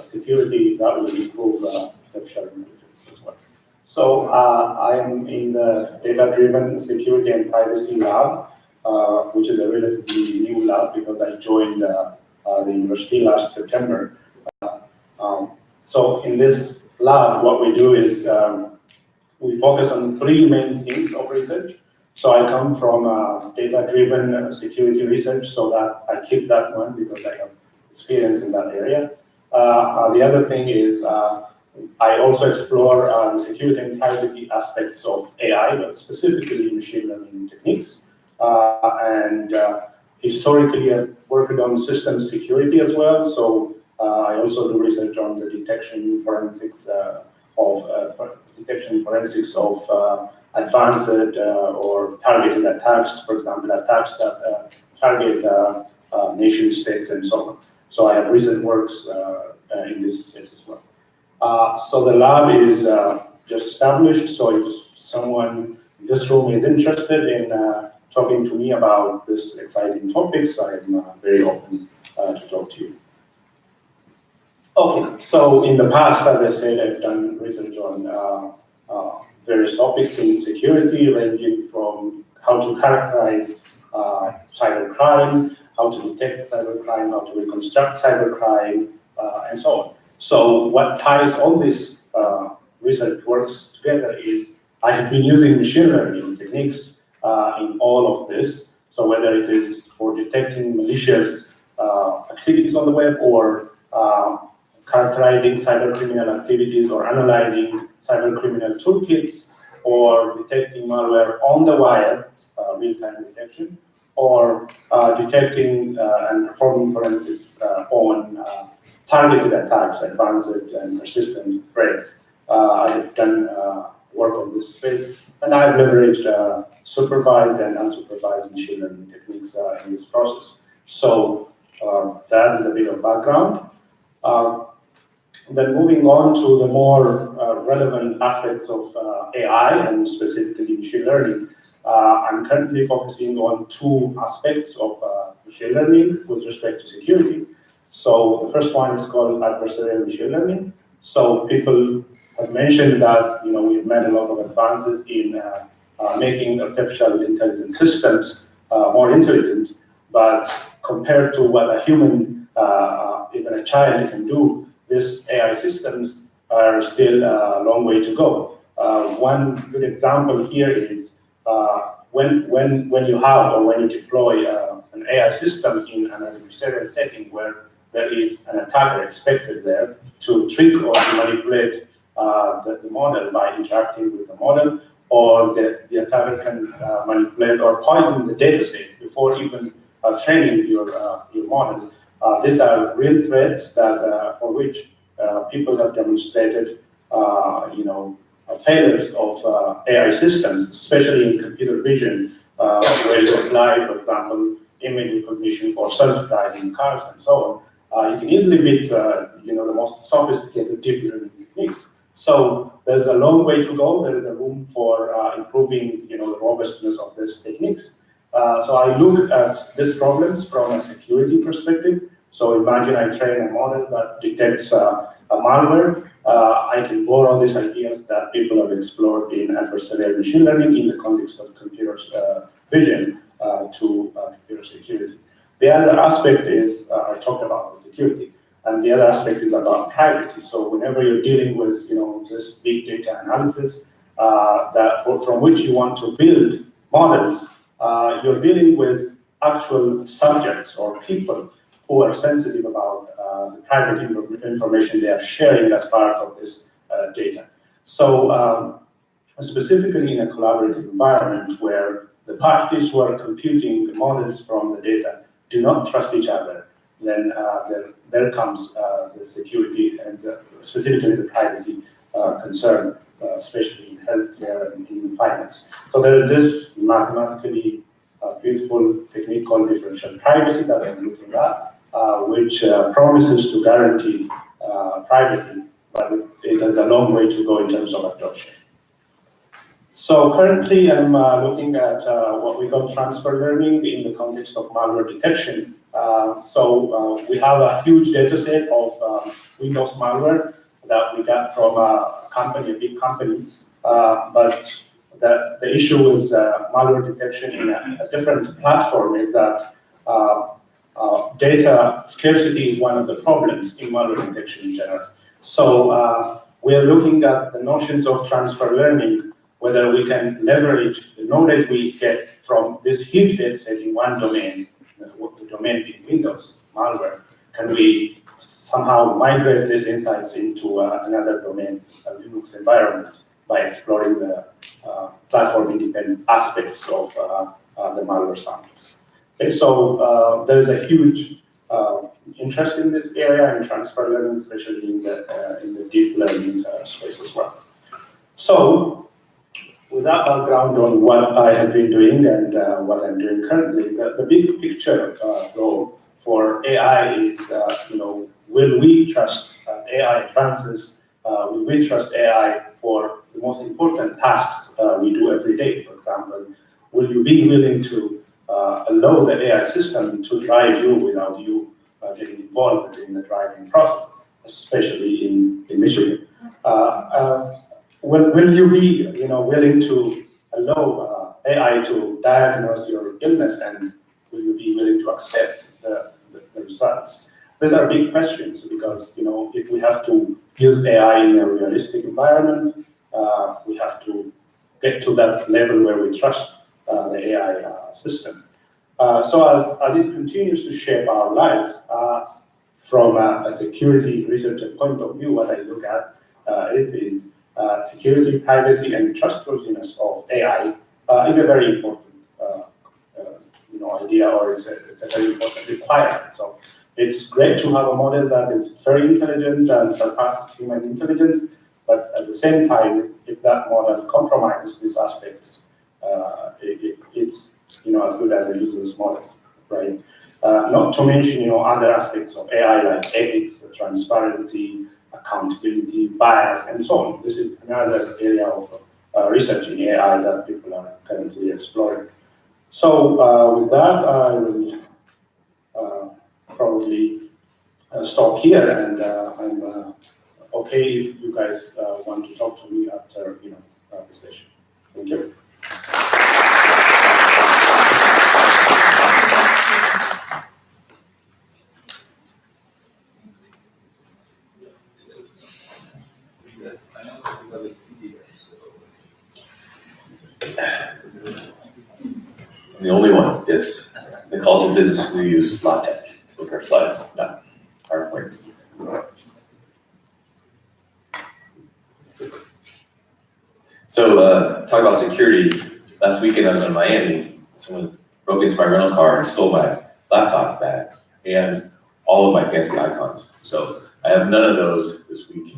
security that will improve artificial intelligence as well. So I am in the data-driven security and privacy lab, which is a relatively new lab because I joined the university last September. So in this lab, what we do is we focus on three main themes of research. So I come from data-driven security research, so that I keep that one because I have experience in that area. The other thing is I also explore the security and privacy aspects of AI, but specifically machine learning techniques. And historically I've worked on system security as well, so I also do research on the detection forensics of advanced or targeted attacks, for example, attacks that target nation states and so on. So I have recent works in this space as well. So the lab is just established, so if someone in this room is interested in talking to me about this exciting topics, I'm very open to talk to you. Okay, so in the past, as I said, I've done research on various topics in security, ranging from how to characterize cybercrime, how to detect cybercrime, how to reconstruct cybercrime, and so on. So what ties all this research works together is I have been using machine learning techniques in all of this. So whether it is for detecting malicious activities on the web or characterizing cybercriminal activities or analyzing cybercriminal toolkits or detecting malware on the wire, real-time detection, or detecting and performing forensics on targeted attacks, advanced and persistent threats. I have done work on this space, and I've leveraged supervised and unsupervised machine learning techniques in this process. So that is a bit of background. Then moving on to the more relevant aspects of AI and specifically machine learning, I'm currently focusing on two aspects of machine learning with respect to security. So the first one is called adversarial machine learning. So people have mentioned that we've made a lot of advances in making artificial intelligence systems more intelligent, but compared to what a human, even a child, can do, these AI systems are still a long way to go. One good example here is when you have or when you deploy an AI system in an adversarial setting where there is an attacker expected there to trick or to manipulate the model by interacting with the model, or the attacker can manipulate or poison the data set before even training your model. These are real threats that for which people have demonstrated, failures of AI systems, especially in computer vision, where you apply, for example, image recognition for self-driving cars and so on. You can easily beat, the most sophisticated deep learning techniques. So there's a long way to go. There is a room for improving, the robustness of these techniques. So I look at these problems from a security perspective. So imagine I train a model that detects a malware. I can borrow these ideas that people have explored in adversarial machine learning in the context of computer vision to computer security. The other aspect is, I talked about the security, and the other aspect is about privacy. So whenever you're dealing with, this big data analysis from which you want to build models, you're dealing with actual subjects or people who are sensitive about the private information they are sharing as part of this data. So specifically in a collaborative environment where the parties who are computing the models from the data do not trust each other, then there comes the security and specifically the privacy concern, especially in healthcare and in finance. So there is this mathematically beautiful technique called differential privacy that I'm looking at, which promises to guarantee privacy, but it has a long way to go in terms of adoption. So currently I'm looking at what we call transfer learning in the context of malware detection. So we have a huge data set of Windows malware that we got from a company, a big company, but the issue is malware detection in a different platform is that data scarcity is one of the problems in malware detection in general. So we're looking at the notions of transfer learning, whether we can leverage the knowledge we get from this huge data set in one domain, the domain being Windows malware. Can we somehow migrate these insights into another domain, a Linux environment, by exploring the platform-independent aspects of the malware samples? Okay, so there is a huge interest in this area in transfer learning, especially in the deep learning space as well. So, with that background on what I have been doing and what I'm doing currently, the big picture goal for AI is, will we trust as AI advances? Will we trust AI for the most important tasks we do every day? For example, will you be willing to allow the AI system to drive you without you getting involved in the driving process, especially in Michigan? Will you be willing to allow AI to diagnose your illness, and will you be willing to accept the results? These are big questions because if we have to use AI in a realistic environment, we have to get to that level where we trust the AI system. So as it continues to shape our lives, from a security researcher point of view, what I look at it is security, privacy, and trustworthiness of AI is a very important idea, or it's a very important requirement. So it's great to have a model that is very intelligent and surpasses human intelligence, but at the same time, if that model compromises these aspects, it's as good as a useless model, right? Not to mention other aspects of AI like ethics, transparency, accountability, bias, and so on. This is another area of research in AI that people are currently exploring. So with that, I will probably stop here, and I'm okay if you guys want to talk to me after the session. Thank you. I'm the only one, yes. In the College of Business, we use LaTeX to book our slides, not PowerPoint. So, talk about security. Last weekend I was in Miami. Someone broke into my rental car and stole my laptop bag and all of my fancy icons. So I have none of those this week.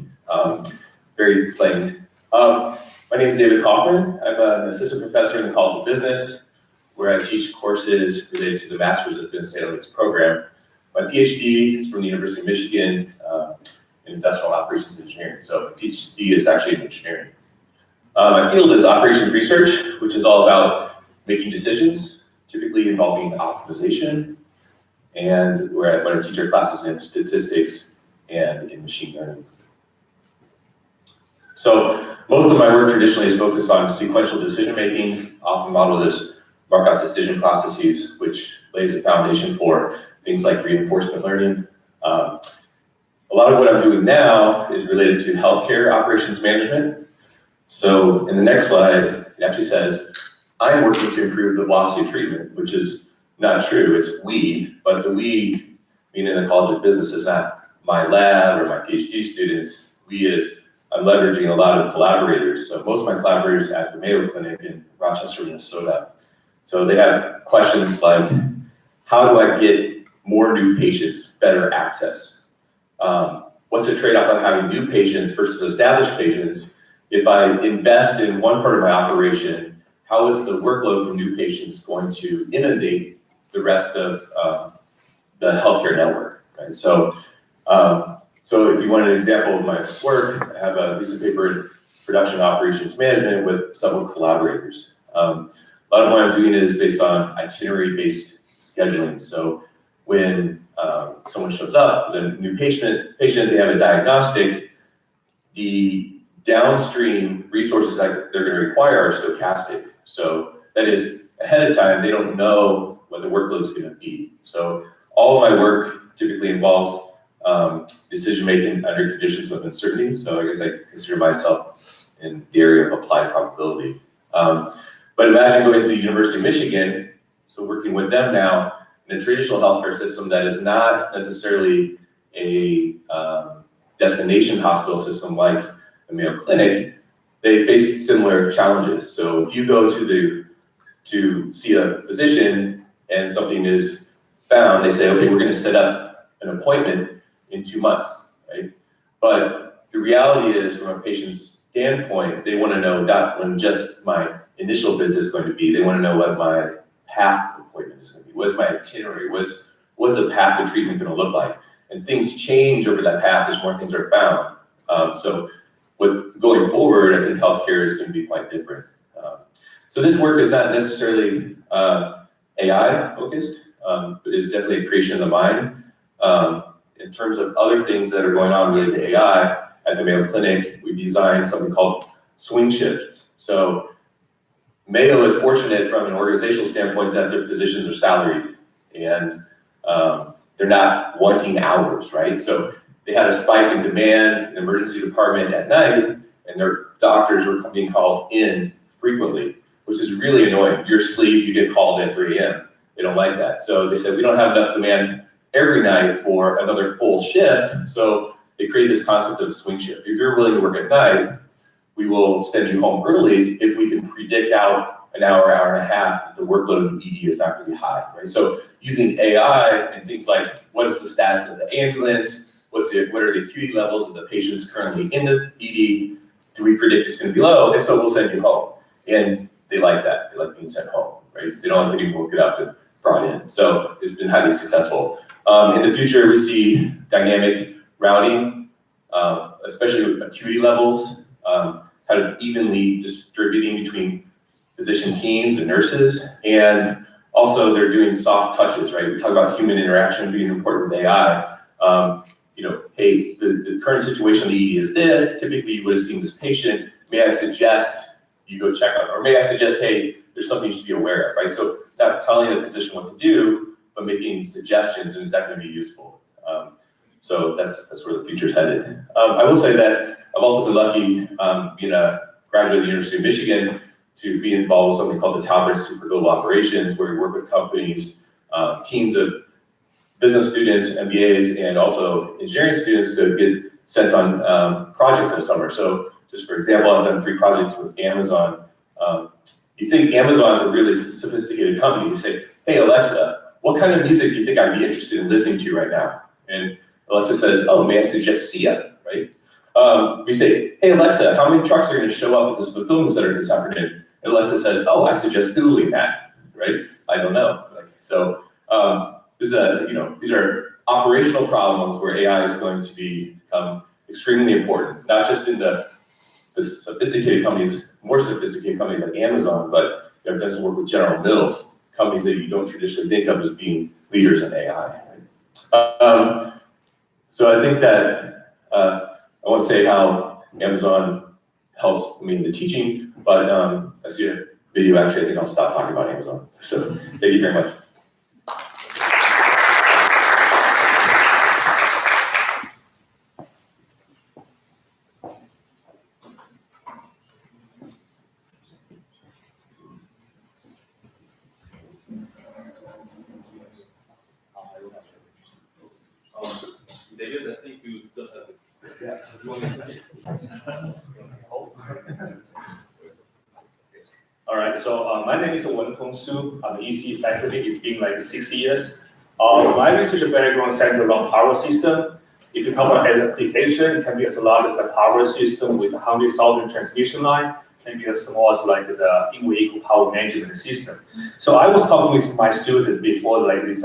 Very plain. My name is David Kaufman. I'm an assistant professor in the College of Business, where I teach courses related to the Master's of Business Analytics program. My PhD is from the University of Michigan in Industrial Operations Engineering. So my PhD is actually in engineering. My field is operations research, which is all about making decisions, typically involving optimization, and where I teach our classes in statistics and in machine learning. So most of my work traditionally is focused on sequential decision making, often modeled as markov decision processes, which lays the foundation for things like reinforcement learning. A lot of what I'm doing now is related to healthcare operations management. So in the next slide, it actually says, I'm working to improve the velocity of treatment, which is not true, it's we, but the we, meaning the College of Business, is not my lab or my PhD students. We is, I'm leveraging a lot of collaborators. So most of my collaborators at the Mayo Clinic in Rochester, Minnesota. So they have questions like, how do I get more new patients, better access? What's the trade-off of having new patients versus established patients? If I invest in one part of my operation, how is the workload from new patients going to inundate the rest of the healthcare network? Right? So, so if you want an example of my work, I have a recent paper in production operations management with several collaborators. A lot of what I'm doing is based on itinerary-based scheduling. So when someone shows up, the new patient, they have a diagnostic, the downstream resources that they're going to require are stochastic. So that is, ahead of time, they don't know what the workload is going to be. So all of my work typically involves decision-making under conditions of uncertainty. So I guess I consider myself in the area of applied probability. But imagine going to the University of Michigan, so working with them now in a traditional healthcare system that is not necessarily a destination hospital system like the Mayo Clinic. They face similar challenges. So if you go to see a physician and something is found, they say, okay, we're gonna set up an appointment in 2 months, right? But the reality is, from a patient's standpoint, they wanna know not when just my initial visit is going to be, they wanna know what my path appointment is gonna be, what's my itinerary, what's the path to treatment gonna look like? And things change over that path as more things are found. So with going forward, I think healthcare is gonna be quite different. So this work is not necessarily AI focused, but is definitely a creation of the mind. In terms of other things that are going on related to AI, at the Mayo Clinic, we designed something called swing shifts. So Mayo is fortunate from an organizational standpoint that their physicians are salaried and they're not wanting hours, right? So they had a spike in demand in the emergency department at night, and their doctors were being called in frequently, which is really annoying. You're asleep, you get called at 3 a.m. They don't like that. So they said, we don't have enough demand every night for another full shift. So they created this concept of swing shift. If you're willing to work at night, we will send you home early if we can predict out an hour, hour and a half that the workload of the ED is not going to be high, right? So using AI and things like, what is the status of the ambulance? What are the acuity levels of the patients currently in the ED? Do we predict it's going to be low? And so we'll send you home. And they like that. They like being sent home, right? They don't like getting woken up and brought in. So it's been highly successful. In the future, we see dynamic routing, especially with acuity levels, kind of evenly distributing between physician teams and nurses. And also they're doing soft touches, right? We talk about human interaction being important with AI. Hey, the current situation in the ED is this. Typically, you would have seen this patient. May I suggest you go check on, or may I suggest, hey, there's something you should be aware of, right? So not telling the physician what to do, but making suggestions, and is that going to be useful? So that's where the future's headed. I will say that I've also been lucky, being a graduate of the University of Michigan, to be involved with something called the Talbot Institute for Global Operations, where we work with companies, teams of business students, MBAs, and also engineering students to get sent on projects in the summer. So just for example, I've done 3 projects with Amazon. You think Amazon's a really sophisticated company. You say, hey, Alexa, what kind of music do you think I'd be interested in listening to right now? And Alexa says, oh, may I suggest Sia, right? We say, hey, Alexa, how many trucks are going to show up at this fulfillment center this afternoon? And Alexa says, oh, I suggest Googling that, right? I don't know. So these are operational problems where AI is going to become extremely important, not just in the sophisticated companies, more sophisticated companies like Amazon, but I've done some work with General Mills, companies that you don't traditionally think of as being leaders in AI. Right? So I think that I won't say how Amazon helps me in the teaching, but I see a video. Actually, I think I'll stop talking about Amazon. So thank you very much. David, I think you still have it. Yeah. All right, so my name is Wen-Kong Su. I'm the EC faculty. It's been like 6 years. My research background centered around power system. If you talk about an application, it can be as large as a power system with 100,000 transmission line, can be as small as like the in-vehicle power management system. So I was talking with my students before like this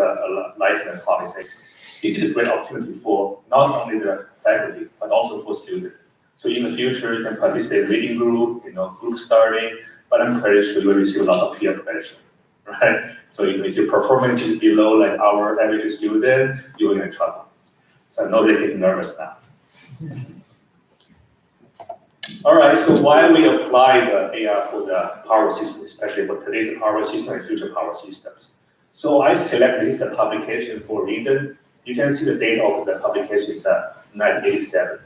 lightning talk. I say, this is a great opportunity for not only the faculty, but also for students. So in the future, you can participate in reading group, group studying, but I'm pretty sure you will receive a lot of peer pressure, right? So if your performance is below like our average student, you're in trouble. So I'm not really getting nervous now. All right, so why we apply the AI for the power system, especially for today's power system and future power systems? So I select this publication for a reason. You can see the date of the publication is 1987.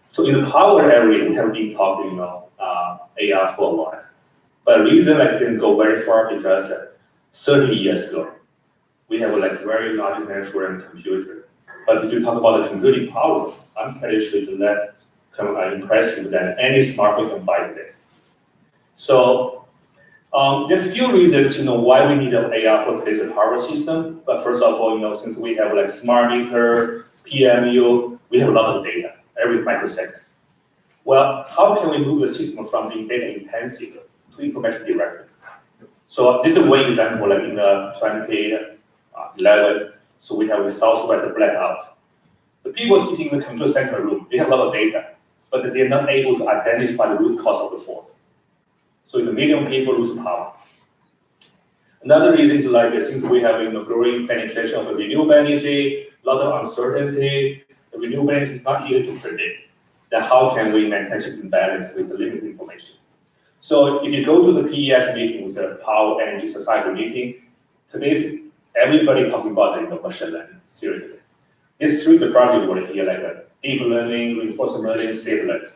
So in the power area, we have been talking AI for a while. But the reason I didn't go very far because 30 years ago, we have like very large network computer. But if you talk about the computing power, I'm pretty sure it's less impressive than any smartphone can buy today. So There's a few reasons, why we need an AI for today's power system. But first of all, since we have like smart meter, PMU, we have a lot of data every microsecond. Well, how can we move the system from being data intensive to information directed? So this is one example, like in the 2011, so we have the Southwest blackout. The people sitting in the control center room, they have a lot of data, but they're not able to identify the root cause of the fault. So the million people lose power. Another reason is like since we have growing penetration of renewable energy, a lot of uncertainty, the renewable energy is not easy to predict. Then how can we maintain system balance with limited information? So if you go to the PES meeting, the Power Energy Society meeting, today's everybody talking about machine learning, seriously. These three departments were here, like deep learning, reinforcement learning, safe learning.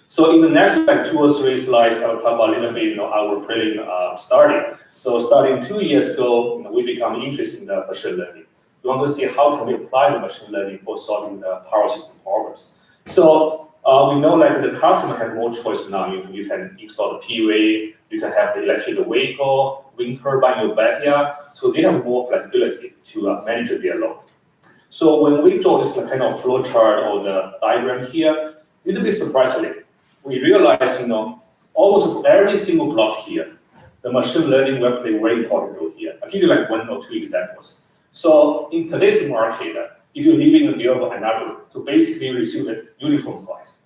So in the next 2 or 3 slides, I'll talk about a little bit, our prelim starting. So starting 2 years ago, we become interested in the machine learning. We want to see how can we apply the machine learning for solving the power system problems. So we know like the customer have more choice now. You can install the PV, you can have the electric vehicle, wind turbine in your backyard. So they have more flexibility to manage their load. So when we draw this kind of flow chart or the diagram here, a little bit surprisingly, we realize, almost for every single block here, the machine learning will play a very important role here. I'll give you like 1 or 2 examples. So in today's market, if you're living in Europe and Africa, so basically you receive a uniform price,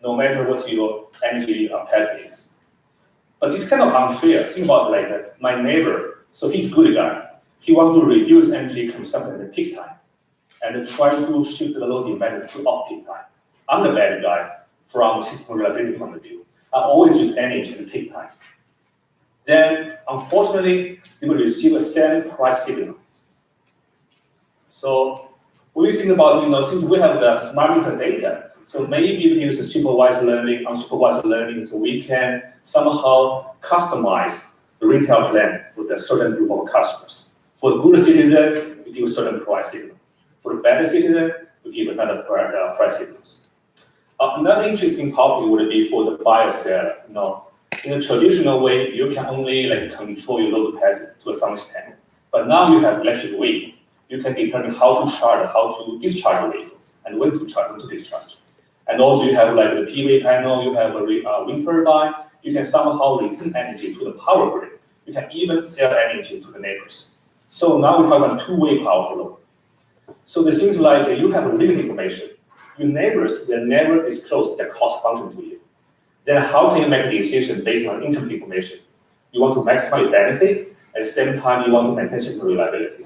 no matter what your energy pattern is. But it's kind of unfair. Think about like my neighbor, so he's a good guy. He wants to reduce energy consumption at the peak time and try to shift the load demand to off-peak time. I'm the bad guy from system reliability point of view. I always use energy at the peak time. Then, unfortunately, you will receive a same price signal. So when we think about, since we have the smart meter data, so maybe we use supervised learning, unsupervised learning, so we can somehow customize the retail plan for the certain group of customers. For the good citizen, we give a certain price signal. For the bad citizen, we give another price signals. Another interesting topic would be for the buyer seller. In a traditional way, you can only control your load pattern to some extent. But now you have electric vehicle. You can determine how to charge, how to discharge the vehicle, and when to charge, when to discharge. And also you have like the PV panel, you have a wind turbine. You can somehow return energy to the power grid. You can even sell energy to the neighbors. So now we talk about two-way power flow. So the things like you have limited information. Your neighbors will never disclose their cost function to you. Then how can you make a decision based on incomplete information? You want to maximize benefit, at the same time you want to maintain system reliability.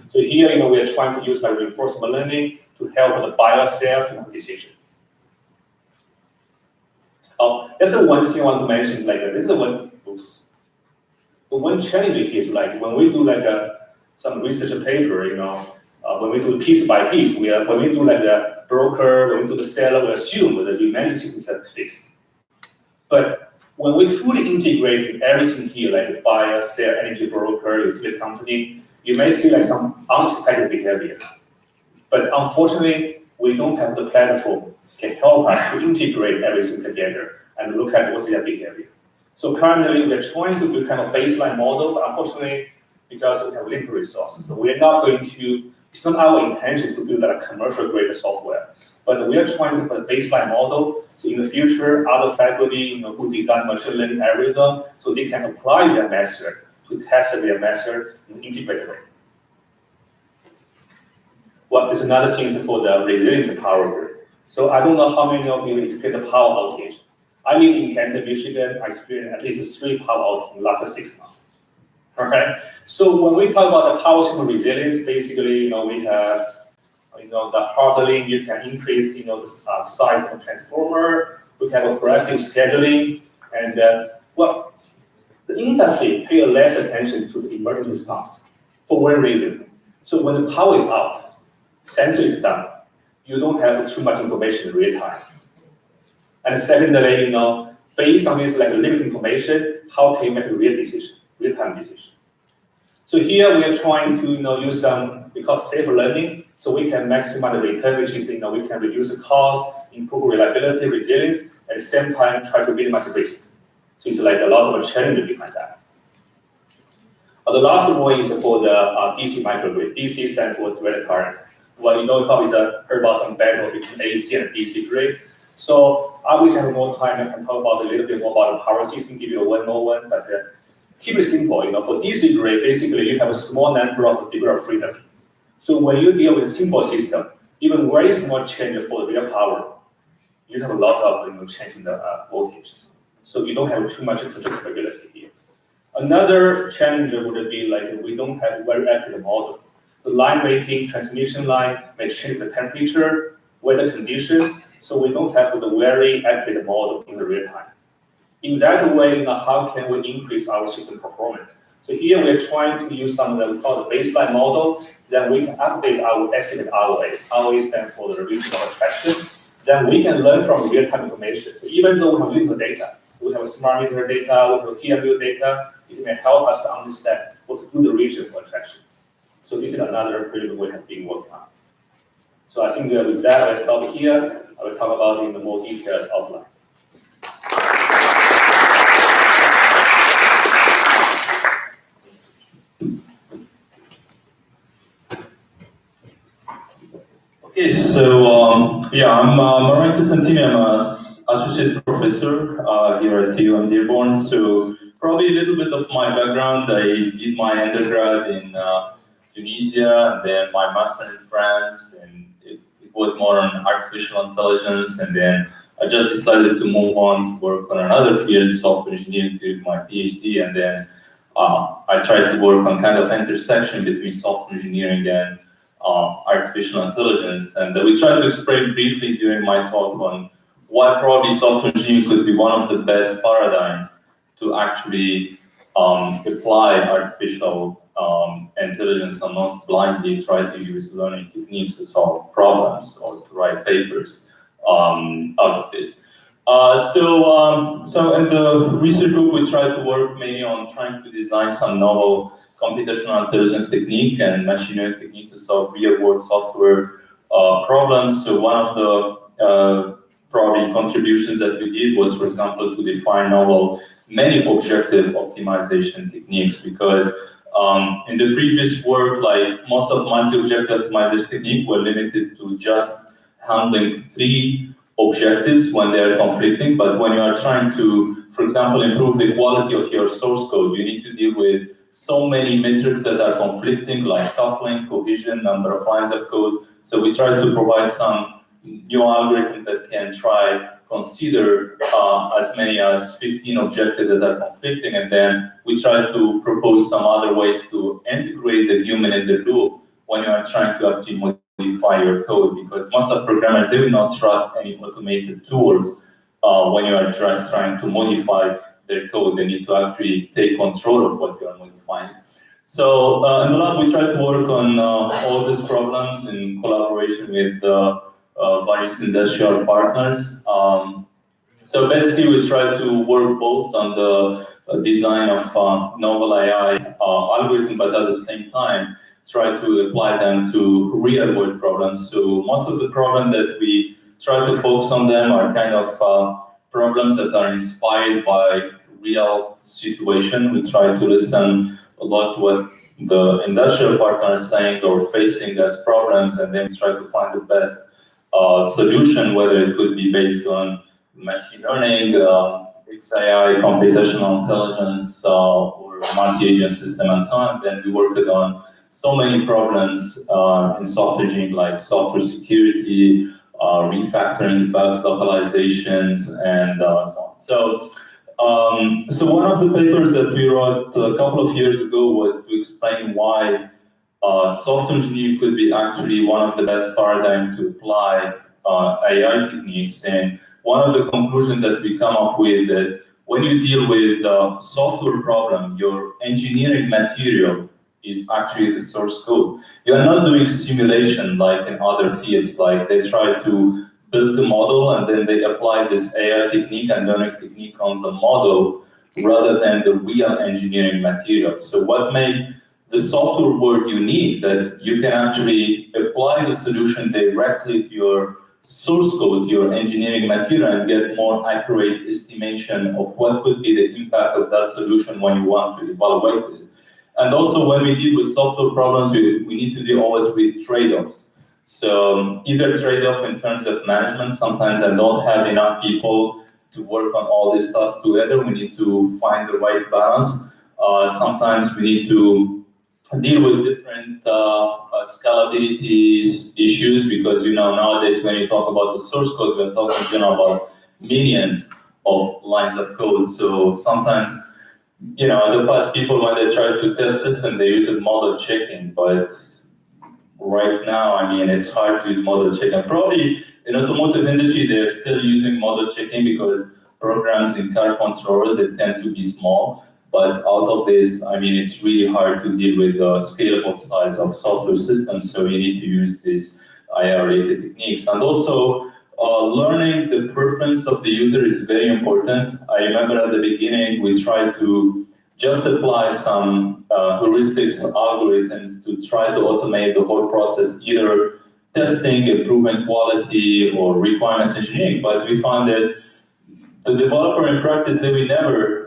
So here, we are trying to use like reinforcement learning to help the buyer seller to make a decision. That's the one thing I want to mention. Like this is the one. Oops. The one challenge here is like when we do like some research paper, when we do piece by piece, when we do like the broker, when we do the seller, we assume that the management system is fixed. But when we fully integrate everything here, like the buyer, seller, energy broker, utility company, you may see like some unexpected behavior. But unfortunately, we don't have the platform can help us to integrate everything together and look at what's their behavior. So currently, we're trying to do kind of baseline model, but unfortunately, because we have limited resources, so we're not going to, it's not our intention to build a commercial grade software, but we are trying to have a baseline model. So in the future, other faculty who design machine learning algorithm, so they can apply their method to test their method in an integrated way. Well, there's another thing for the resilience of power grid. So I don't know how many of you experienced the power outage. I live in Canton, Michigan. I experienced at least 3 power outages in the last 6 months. Okay, so when we talk about the power system resilience, basically, we have, the hardening. You can increase, the size of the transformer. We have a proactive scheduling, and the industry pay less attention to the emergency response for one reason. So when the power is out, sensor is down, you don't have too much information in real time. And secondly, based on this limited information, how can you make a real-time decision? So here we are trying to use some, we call safe learning, so we can maximize the return, which is we can reduce the cost, improve reliability, resilience, at the same time try to minimize the risk. So it's like a lot of a challenge behind that. The last one is for the DC microgrid. DC stands for direct current. Well, you know, probably heard about some battle between AC and DC grid. So I wish I had more time. I can talk about a little bit more about the power system, give you a one-on-one, but keep it simple. You know, for DC grid, basically you have a small number of degree of freedom. So when you deal with a simple system, even very small change for the real power, you have a lot of change in the voltage. So you don't have too much controllability here. Another challenge would be like we don't have very accurate model. The line rating, transmission line may change the temperature, weather condition, so we don't have the very accurate model in the real time. In that way, how can we increase our system performance? So here we're trying to use something that we call the baseline model. Then we can update our estimate ROA. ROA stands for the regional attraction. Then we can learn from real-time information. So even though we have little data, we have smart meter data, we have PMU data, it may help us to understand what's a good region for attraction. So this is another project we have been working on. So I think with that, I'll stop here. I will talk about it in more details offline. Okay, so yeah, I'm Maranka Santini. I'm an associate professor here at TUM Dearborn. So probably a little bit of my background. I did my undergrad in Tunisia, and then my master in France, and it was more on artificial intelligence. And then I just decided to move on, work on another field, software engineering, to my PhD, and then I tried to work on kind of intersection between software engineering and artificial intelligence. And we tried to explain briefly during my talk on why probably software engineering could be one of the best paradigms to actually apply artificial intelligence and not blindly try to use learning techniques to solve problems or to write papers out of this. So in the research group, we tried to work mainly on trying to design some novel computational intelligence technique and machine learning technique to solve real-world software problems. So one of the probably contributions that we did was, for example, to define novel many objective optimization techniques, because in the previous work, like most of multi-objective optimization technique were limited to just handling 3 objectives when they are conflicting. But when you are trying to, for example, improve the quality of your source code, you need to deal with so many metrics that are conflicting, like coupling, cohesion, number of lines of code. So we try to provide some new algorithm that can consider as many as 15 objectives that are conflicting, and then we try to propose some other ways to integrate the human in the loop when you are trying to actually modify your code, because most of programmers, they will not trust any automated tools when you are just trying to modify their code. They need to actually take control of what you are modifying. So in the lab, we try to work on all these problems in collaboration with various industrial partners. So basically, we try to work both on the design of novel AI algorithm, but at the same time, try to apply them to real-world problems. So most of the problems that we try to focus on them are kind of problems that are inspired by real situation. We try to listen a lot to what the industrial partners are saying or facing as problems, and then try to find the best solution, whether it could be based on machine learning, XAI, computational intelligence, or multi-agent system, and so on. Then we worked on so many problems in software engineering, like software security, refactoring bugs, localizations, and so on. So one of the papers that we wrote a couple of years ago was to explain why software engineering could be actually one of the best paradigms to apply AI techniques. And one of the conclusions that we come up with that when you deal with software problem, your engineering material is actually the source code. You are not doing simulation like in other fields, like they try to build a model and then they apply this AI technique and learning technique on the model rather than the real engineering material. So what made the software world unique, that you can actually apply the solution directly to your source code, your engineering material, and get more accurate estimation of what could be the impact of that solution when you want to evaluate it. And also when we deal with software problems, we need to deal always with trade-offs. So either trade-off in terms of management, sometimes I don't have enough people to work on all these tasks together. We need to find the right balance. Sometimes we need to deal with different scalability issues, because nowadays when you talk about the source code, we're talking in general about millions of lines of code. So sometimes, in the past, people, when they try to test system, they use model checking, but right now, it's hard to use model checking. Probably in automotive industry, they're still using model checking because programs in car control, they tend to be small. But out of this, it's really hard to deal with the scalable size of software systems. So you need to use these AI-related techniques. And also, learning the preference of the user is very important. I remember at the beginning, we tried to just apply some heuristics algorithms to try to automate the whole process, either testing, improving quality, or requirements engineering. But we found that the developer in practice, they will never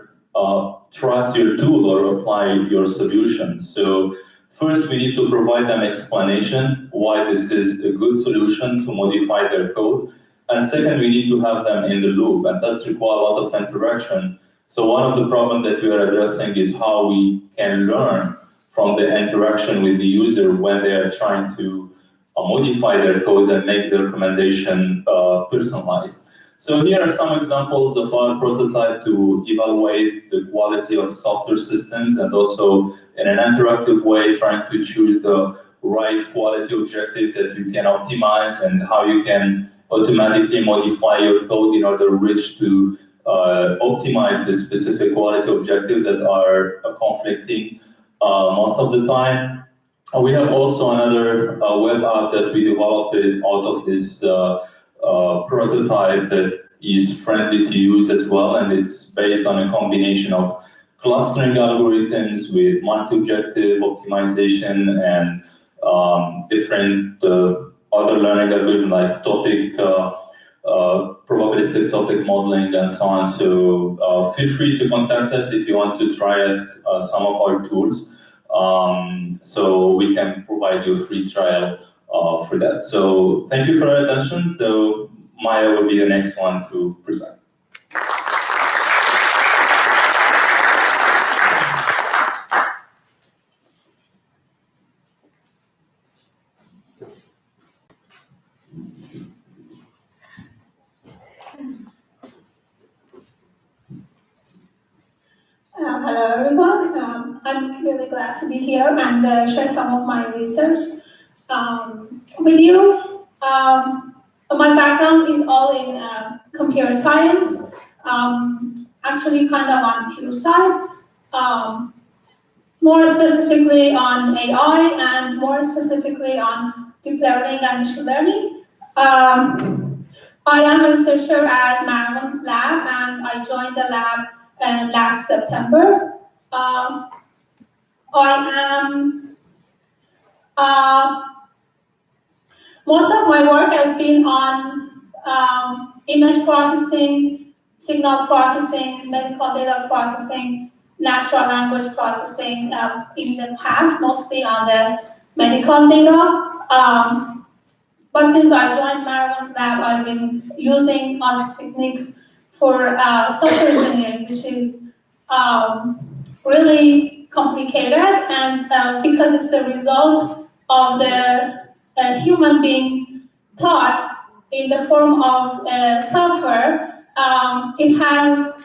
trust your tool or apply your solution. So first, we need to provide them explanation why this is a good solution to modify their code. And second, we need to have them in the loop, and that's require a lot of interaction. So one of the problems that we are addressing is how we can learn from the interaction with the user when they are trying to modify their code and make the recommendation personalized. So here are some examples of our prototype to evaluate the quality of software systems, and also in an interactive way trying to choose the right quality objective that you can optimize, and how you can automatically modify your code in order to reach to optimize the specific quality objective that are conflicting most of the time. We have also another web app that we developed out of this prototype that is friendly to use as well, and it's based on a combination of clustering algorithms with multi-objective optimization and different other learning algorithms like topic, probabilistic topic modeling, and so on. So feel free to contact us if you want to try out some of our tools. So we can provide you a free trial for that. So thank you for your attention. So Maya will be the next one to present. Hello everyone. I'm really glad to be here and share some of my research with you. My background is all in computer science, actually kind of on pure side, more specifically on AI and more specifically on deep learning and machine learning. I am a researcher at Marwan's lab, and I joined the lab last September. Most of my work has been on image processing, signal processing, medical data processing, natural language processing in the past, mostly on the medical data. But since I joined Marwan's lab, I've been using all these techniques for software engineering, which is really complicated, and because it's a result of the human beings' thought in the form of software, it has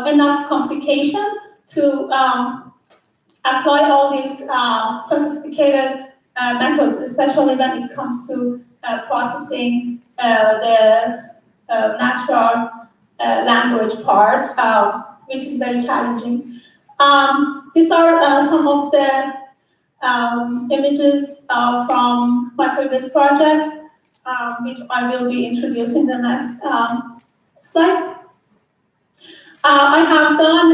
enough complication to apply all these sophisticated methods, especially when it comes to processing the natural language part, which is very challenging. These are some of the images from my previous projects, which I will be introducing the next slides. I have done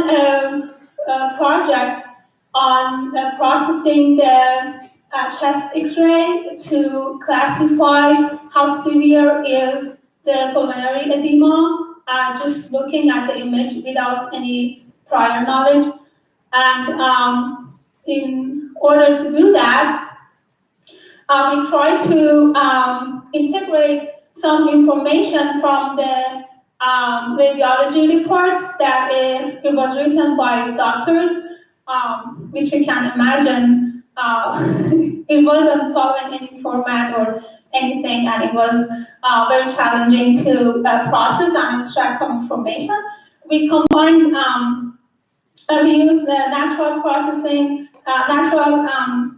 a project on processing the chest X-ray to classify how severe is the pulmonary edema, just looking at the image without any prior knowledge. And in order to do that, we try to integrate some information from the radiology reports that it was written by doctors, which you can imagine it wasn't following any format or anything, and it was very challenging to process and extract some information. We combined, we use the natural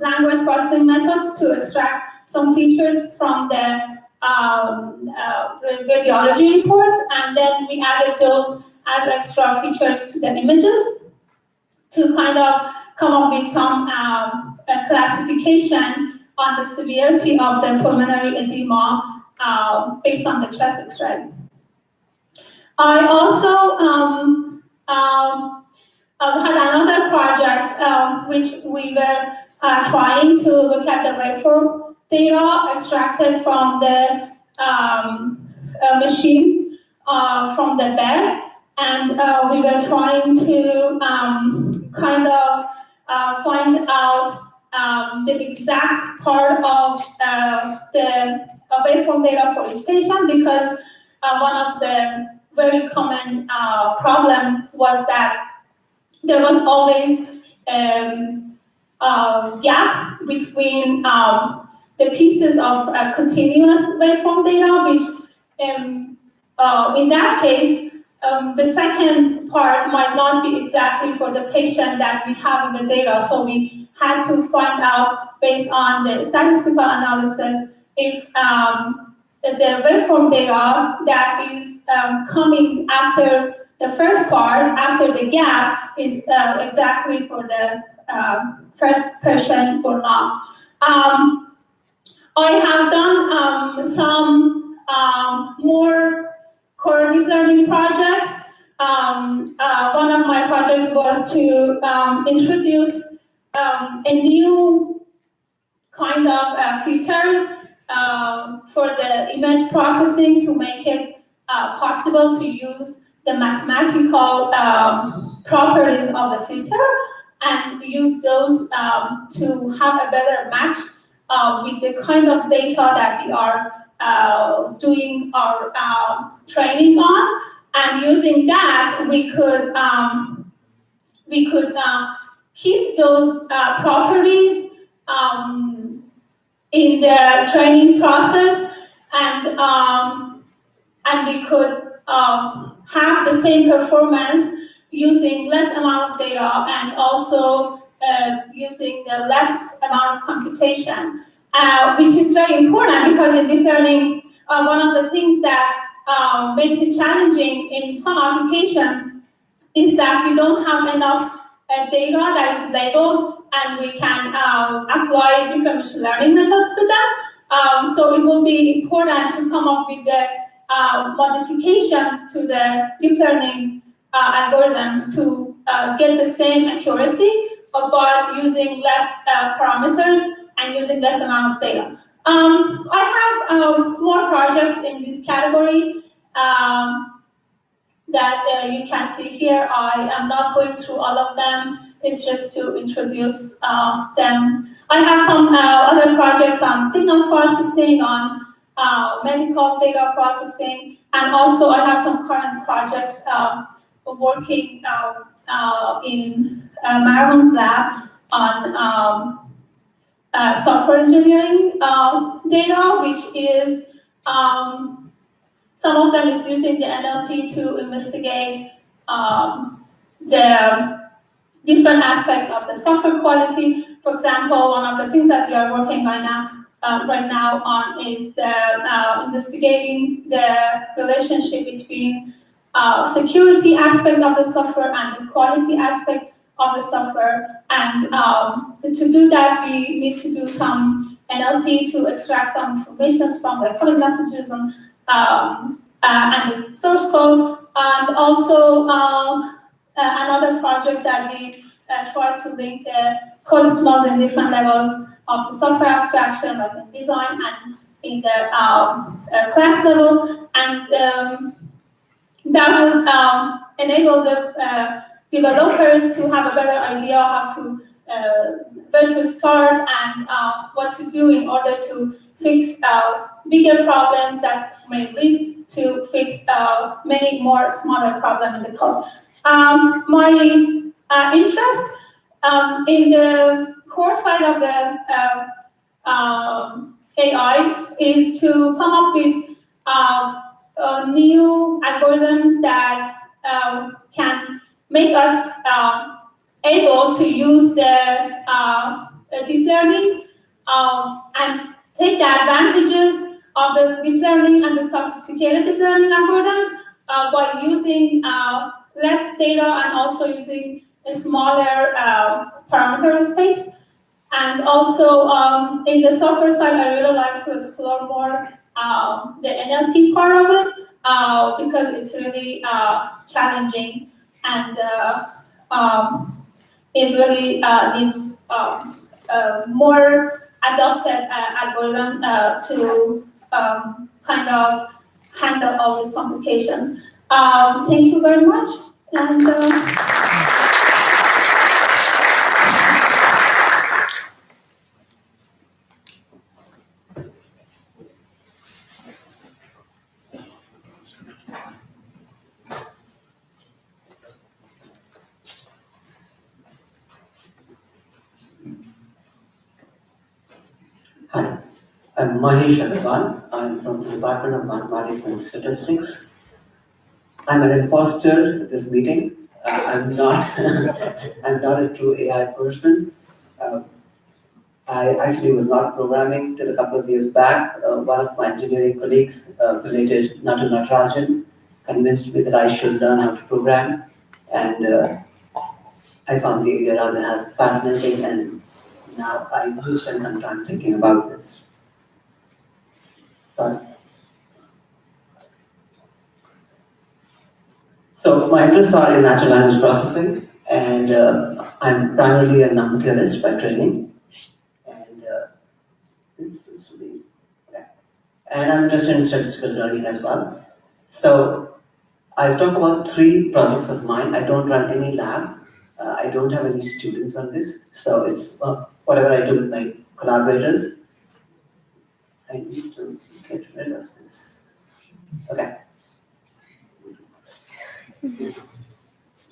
language processing methods to extract some features from the radiology reports, and then we added those as extra features to the images to kind of come up with some classification on the severity of the pulmonary edema based on the chest X-ray. I also had another project which we were trying to look at the waveform data extracted from the machines from the bed, and we were trying to kind of find out the exact part of the waveform data for each patient, because one of the very common problem was that there was always gap between the pieces of continuous waveform data, which in that case, the second part might not be exactly for the patient that we have in the data. So we had to find out, based on the statistical analysis, if the waveform data that is coming after the first part, after the gap, is exactly for the first patient or not. I have done some more core deep learning projects. One of my projects was to introduce a new kind of filters for the image processing to make it possible to use the mathematical properties of the filter and use those to have a better match with the kind of data that we are doing our training on. And using that, we could keep those properties in the training process, and we could have the same performance using less amount of data and also using the less amount of computation, which is very important, because in deep learning, one of the things that makes it challenging in some applications is that we don't have enough data that is labeled, and we can apply different machine learning methods to them. So it will be important to come up with the modifications to the deep learning algorithms to get the same accuracy, but using less parameters and using less amount of data. I have more projects in this category that you can see here. I am not going through all of them. It's just to introduce them. I have some other projects on signal processing, on medical data processing, and also I have some current projects working in Marwan's lab on software engineering data, which is some of them is using the NLP to investigate the different aspects of the software quality. For example, one of the things that we are working right now on is the investigating the relationship between security aspect of the software and the quality aspect of the software. And to do that, we need to do some NLP to extract some information from the code messages and the source code. And also another project that we try to link the code smells in different levels of the software abstraction, like in design and in the class level, and that would enable the developers to have a better idea how to where to start and what to do in order to fix bigger problems that may lead to fix many more smaller problems in the code. My interest in the core side of the AI is to come up with new algorithms that can make us able to use the deep learning and take the advantages of the deep learning and the sophisticated deep learning algorithms by using less data and also using a smaller parameter space. And also in the software side, I really like to explore more the NLP part of it because it's really challenging and it really needs more adopted algorithm to kind of handle all these complications. Thank you very much. And Hi, I'm Mahesh Agarwal. I'm from the Department of Mathematics and Statistics. I'm an imposter at this meeting. I'm not I'm not a true AI person. I actually was not programming till a couple of years back. One of my engineering colleagues, related Natu Natarajan, convinced me that I should learn how to program. And I found the area rather as fascinating, and now I will spend some time thinking about this. Sorry. So my interests are in natural language processing, and I'm primarily a number theorist by training. And this seems to be, yeah. And I'm interested in statistical learning as well. So I'll talk about 3 projects of mine. I don't run any lab. I don't have any students on this. So it's whatever I do with my collaborators. I need to get rid of this. Okay.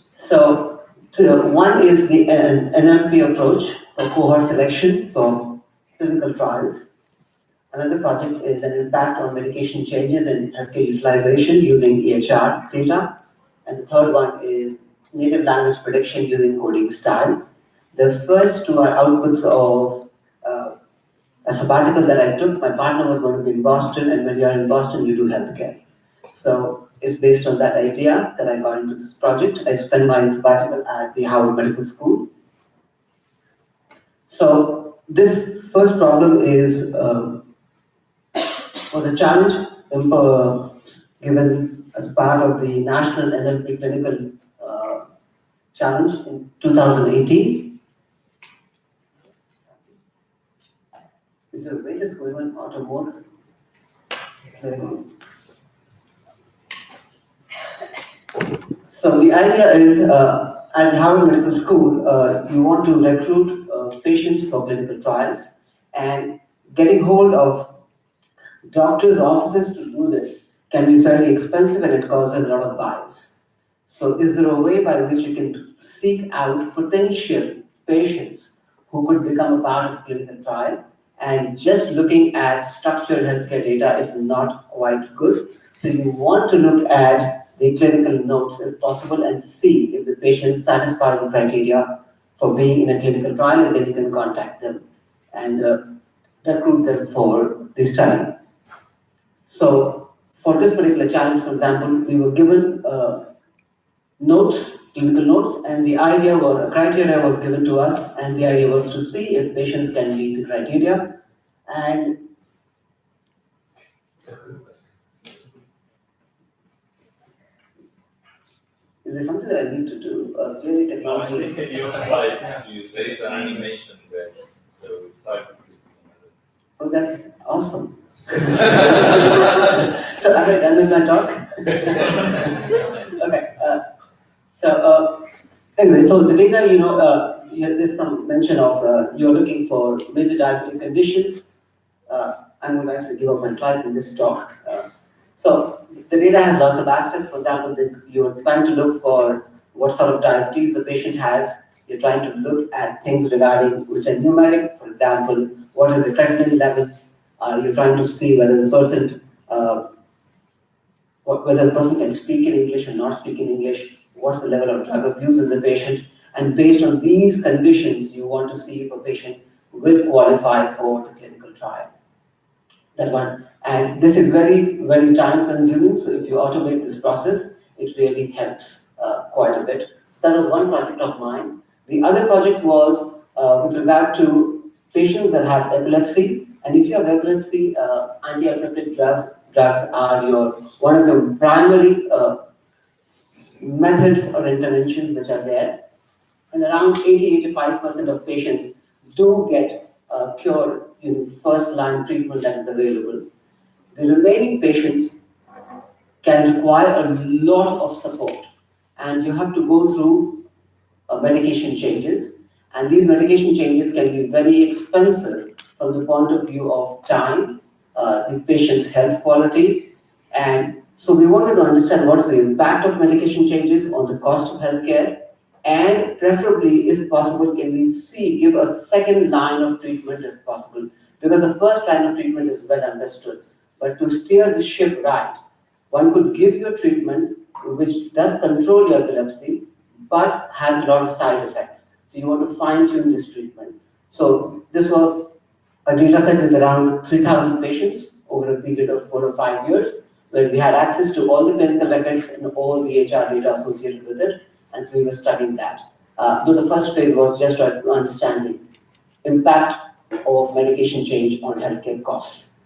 So one is the NLP approach for cohort selection for clinical trials. Another project is an impact on medication changes in healthcare utilization using EHR data. And the third one is native language prediction using coding style. The first 2 are outputs of a sabbatical that I took. My partner was going to be in Boston, and when you're in Boston, you do healthcare. So it's based on that idea that I got into this project. I spent my sabbatical at the Howard Medical School. So this first problem is was a challenge given as part of the National NLP Clinical Challenge in 2018. Is there a way that's going on auto mode? So the idea is at Howard Medical School, you want to recruit patients for clinical trials, and getting hold of doctors' offices to do this can be fairly expensive, and it causes a lot of bias. So is there a way by which you can seek out potential patients who could become a part of clinical trial? And just looking at structured healthcare data is not quite good. So you want to look at the clinical notes if possible and see if the patient satisfies the criteria for being in a clinical trial, and then you can contact them and recruit them for the study. So for this particular challenge, for example, we were given notes, clinical notes, and the idea was, a criteria was given to us, and the idea was to see if patients can meet the criteria. And is there something that I need to do? Clearly technology. No, I think in your slides, there is an animation there, so it's hard to Oh, that's awesome. So am I done with my talk? Okay. Anyway, so the data, there's some mention of you're looking for major diabetic conditions. I'm going to actually give up my slides and just talk. So the data has lots of aspects. For example, you're trying to look for what sort of diabetes the patient has. You're trying to look at things regarding which are numeric. For example, what is the creatinine levels? You're trying to see whether the person can speak in English or not speak in English. What's the level of drug abuse in the patient? And based on these conditions, you want to see if a patient will qualify for the clinical trial. That one. And this is very, very time consuming. So if you automate this process, it really helps quite a bit. So that was one project of mine. The other project was with regard to patients that have epilepsy. And if you have epilepsy, anti-epileptic drugs are one of the primary methods or interventions which are there. And around 80-85% of patients do get a cure in first-line treatment that is available. The remaining patients can require a lot of support, and you have to go through medication changes. And these medication changes can be very expensive from the point of view of time, the patient's health quality. And so we wanted to understand what is the impact of medication changes on the cost of healthcare. And preferably, if possible, can we give a second line of treatment if possible? Because the first line of treatment is well understood. But to steer the ship right, one could give you a treatment which does control your epilepsy, but has a lot of side effects. So you want to fine-tune this treatment. So this was a data set with around 3,000 patients over a period of 4 or 5 years, where we had access to all the clinical records and all the HR data associated with it. And so we were studying that. Though the first phase was just to understand the impact of medication change on healthcare costs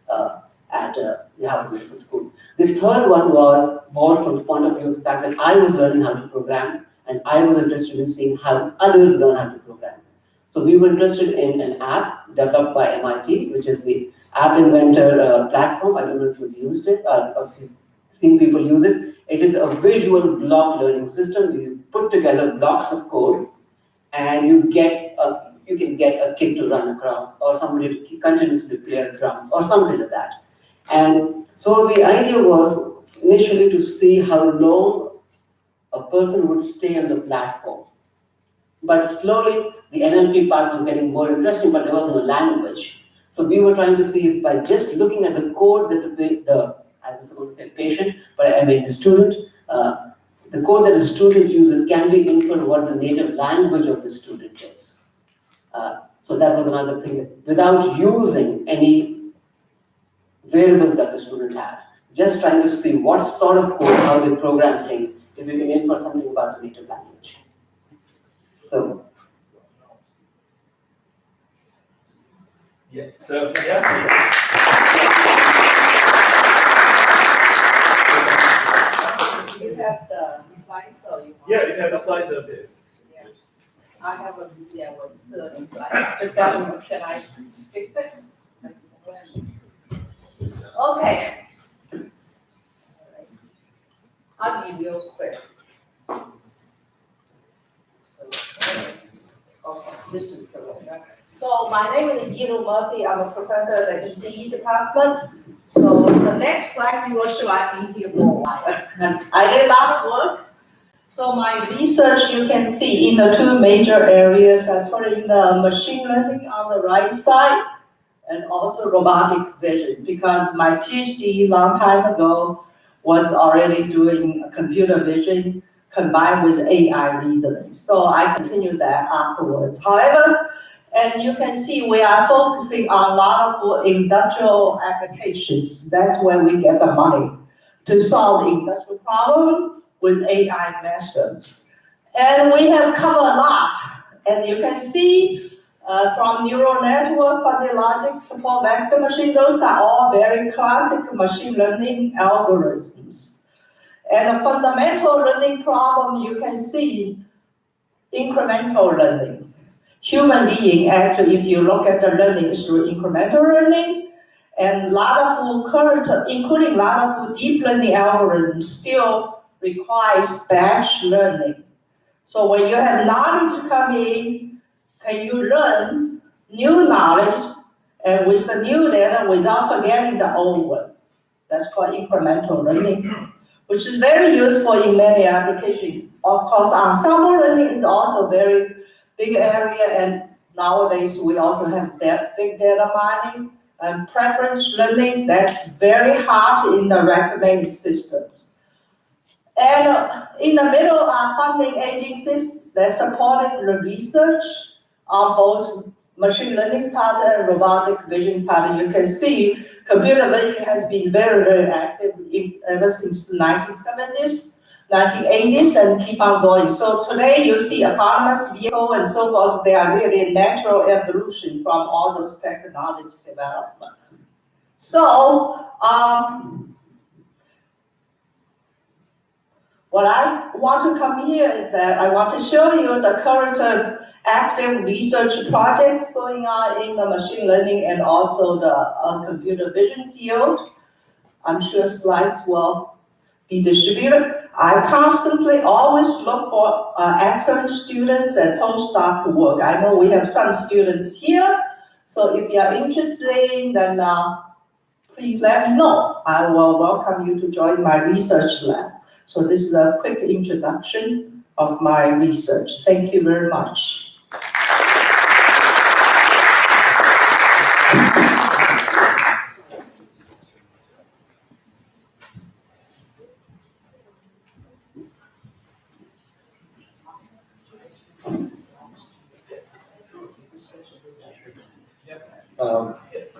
at the Harvard Medical School. The third one was more from the point of view of the fact that I was learning how to program, and I was interested in seeing how others learn how to program. So we were interested in an app developed by MIT, which is the App Inventor platform. I don't know if you've used it, or if you've seen people use it. It is a visual block learning system. You put together blocks of code, and you can get a kid to run across, or somebody to continuously play a drum, or something like that. And so the idea was initially to see how long a person would stay on the platform. But slowly, the NLP part was getting more interesting, but there was no language. So we were trying to see if by just looking at the code that I was going to say patient, but I mean the student, the code that the student uses can be inferred what the native language of the student is. So that was another thing, without using any variables that the student has. Just trying to see what sort of code, how they program things, if you can infer something about the native language. So. Yeah. So yeah. You have the slides, or you want? Yeah, you have the slides up there. Yeah. I have a video with the slide. Just can I skip it? Okay. I'll be real quick. Okay, this is the one. So my name is Yilu Murphy. I'm a professor at the ECE department. So the next slide you will show I've been here for a while. I did a lot of work. So my research, you can see in the two major areas. I put in the machine learning on the right side and also robotic vision, because my PhD long time ago was already doing computer vision combined with AI reasoning. So I continued that afterwards. However, and you can see we are focusing on a lot of industrial applications. That's where we get the money to solve the industrial problem with AI methods. And we have covered a lot. As you can see, from neural network, fuzzy logic, support vector machine, those are all very classic machine learning algorithms. And a fundamental learning problem, you can see incremental learning. Human being, actually, if you look at the learning through incremental learning, And a lot of current, including a lot of deep learning algorithms, still requires batch learning. So when you have knowledge come in, can you learn new knowledge and with the new data without forgetting the old one? That's called incremental learning, which is very useful in many applications. Of course, ensemble learning is also a very big area, and nowadays we also have big data mining and preference learning. That's very hot in the recommending systems. And in the middle are funding agencies that supported the research on both machine learning part and robotic vision part. You can see computer vision has been very, very active ever since the 1970s, 1980s, and keep on going. So today you see autonomous vehicle and so forth, they are really natural evolution from all those technologies development. So, what I want to come here is that I want to show you the current active research projects going on in the machine learning and also the computer vision field. I'm sure slides will be distributed. I constantly always look for excellent students and postdoc work. I know we have some students here, so if you are interested, then please let me know. I will welcome you to join my research lab. So this is a quick introduction of my research. Thank you very much.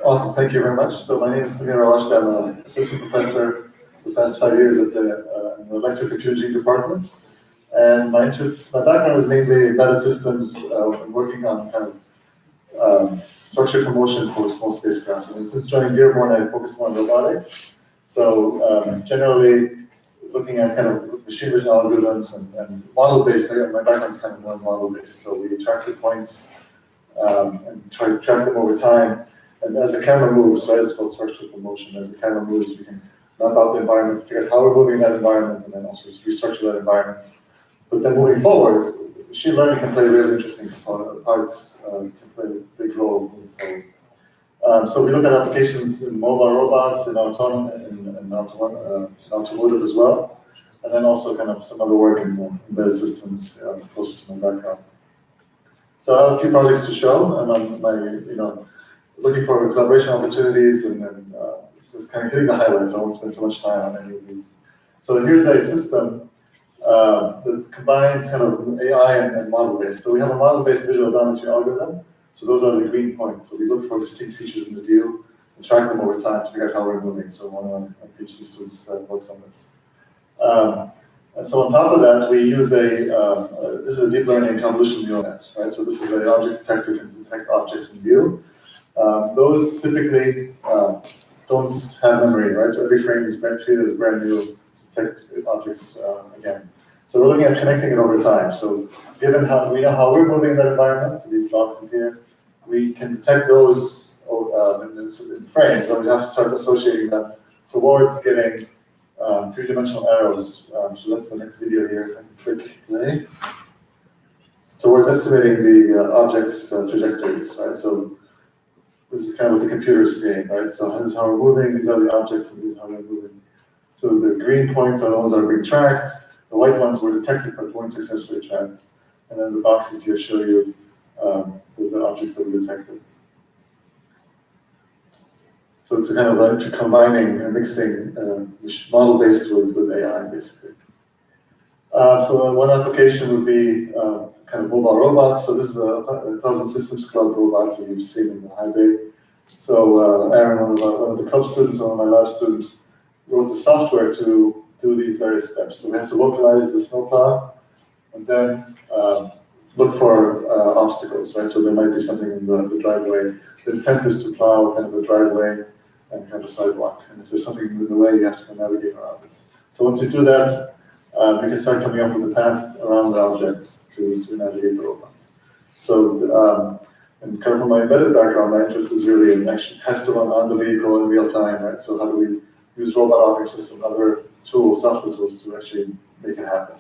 Awesome, thank you very much. So my name is Samir Al-Ashti. I'm an assistant professor for the past 5 years at the electrical engineering department. And my background is mainly embedded systems, working on kind of structure for motion for small spacecraft. And since joining Dearborn, I focused more on robotics. So generally looking at kind of machine vision algorithms and model-based. My background is kind of more model-based. So we track the points and try to track them over time. And as the camera moves, right, it's called structure for motion. As the camera moves, we can map out the environment, figure out how we're moving in that environment, and then also just restructure that environment. But then moving forward, machine learning can play really interesting parts, can play a big role moving forward. So we look at applications in mobile robots, in automotive as well, and then also kind of some other work in embedded systems closer to my background. So I have a few projects to show, and I'm looking for collaboration opportunities and just kind of hitting the highlights. I won't spend too much time on any of these. So here's a system that combines kind of AI and model-based. So we have a model-based visual odometry algorithm. So those are the green points. So we look for distinct features in the view and track them over time to figure out how we're moving. So one of my PhD students works on this. And so on top of that, we use this is a deep learning convolutional neural net, right? So this is an object detector can detect objects in view. Those typically don't have memory, right? So every frame is treated as brand new to detect objects again. So we're looking at connecting it over time. So given how we know how we're moving in that environment, so these boxes here, we can detect those in frames, and we have to start associating them towards getting three-dimensional arrows. So that's the next video here. If I can click play. It's towards estimating the object's trajectories, right? So this is kind of what the computer is seeing, right? So this is how we're moving, these are the objects, and these are how we're moving. So the green points are the ones that are being tracked, the white ones were detected but weren't successfully tracked. And then the boxes here show you the objects that were detected. So it's kind of combining and mixing model-based with AI, basically. So one application would be kind of mobile robots. So this is a Intelligent Systems Club robots that you've seen in the high bay. So Aaron, one of the club students, one of my lab students, wrote the software to do these various steps. So we have to localize the snowplow and then look for obstacles, right? So there might be something in the driveway. The intent is to plow kind of a driveway and kind of a sidewalk. And if there's something in the way, you have to navigate around it. So once you do that, we can start coming up with a path around the object to navigate the robot. So And kind of from my embedded background, my interest is really in actually it has to run on the vehicle in real time, right? So how do we use robot operating system, other tools, software tools to actually make it happen?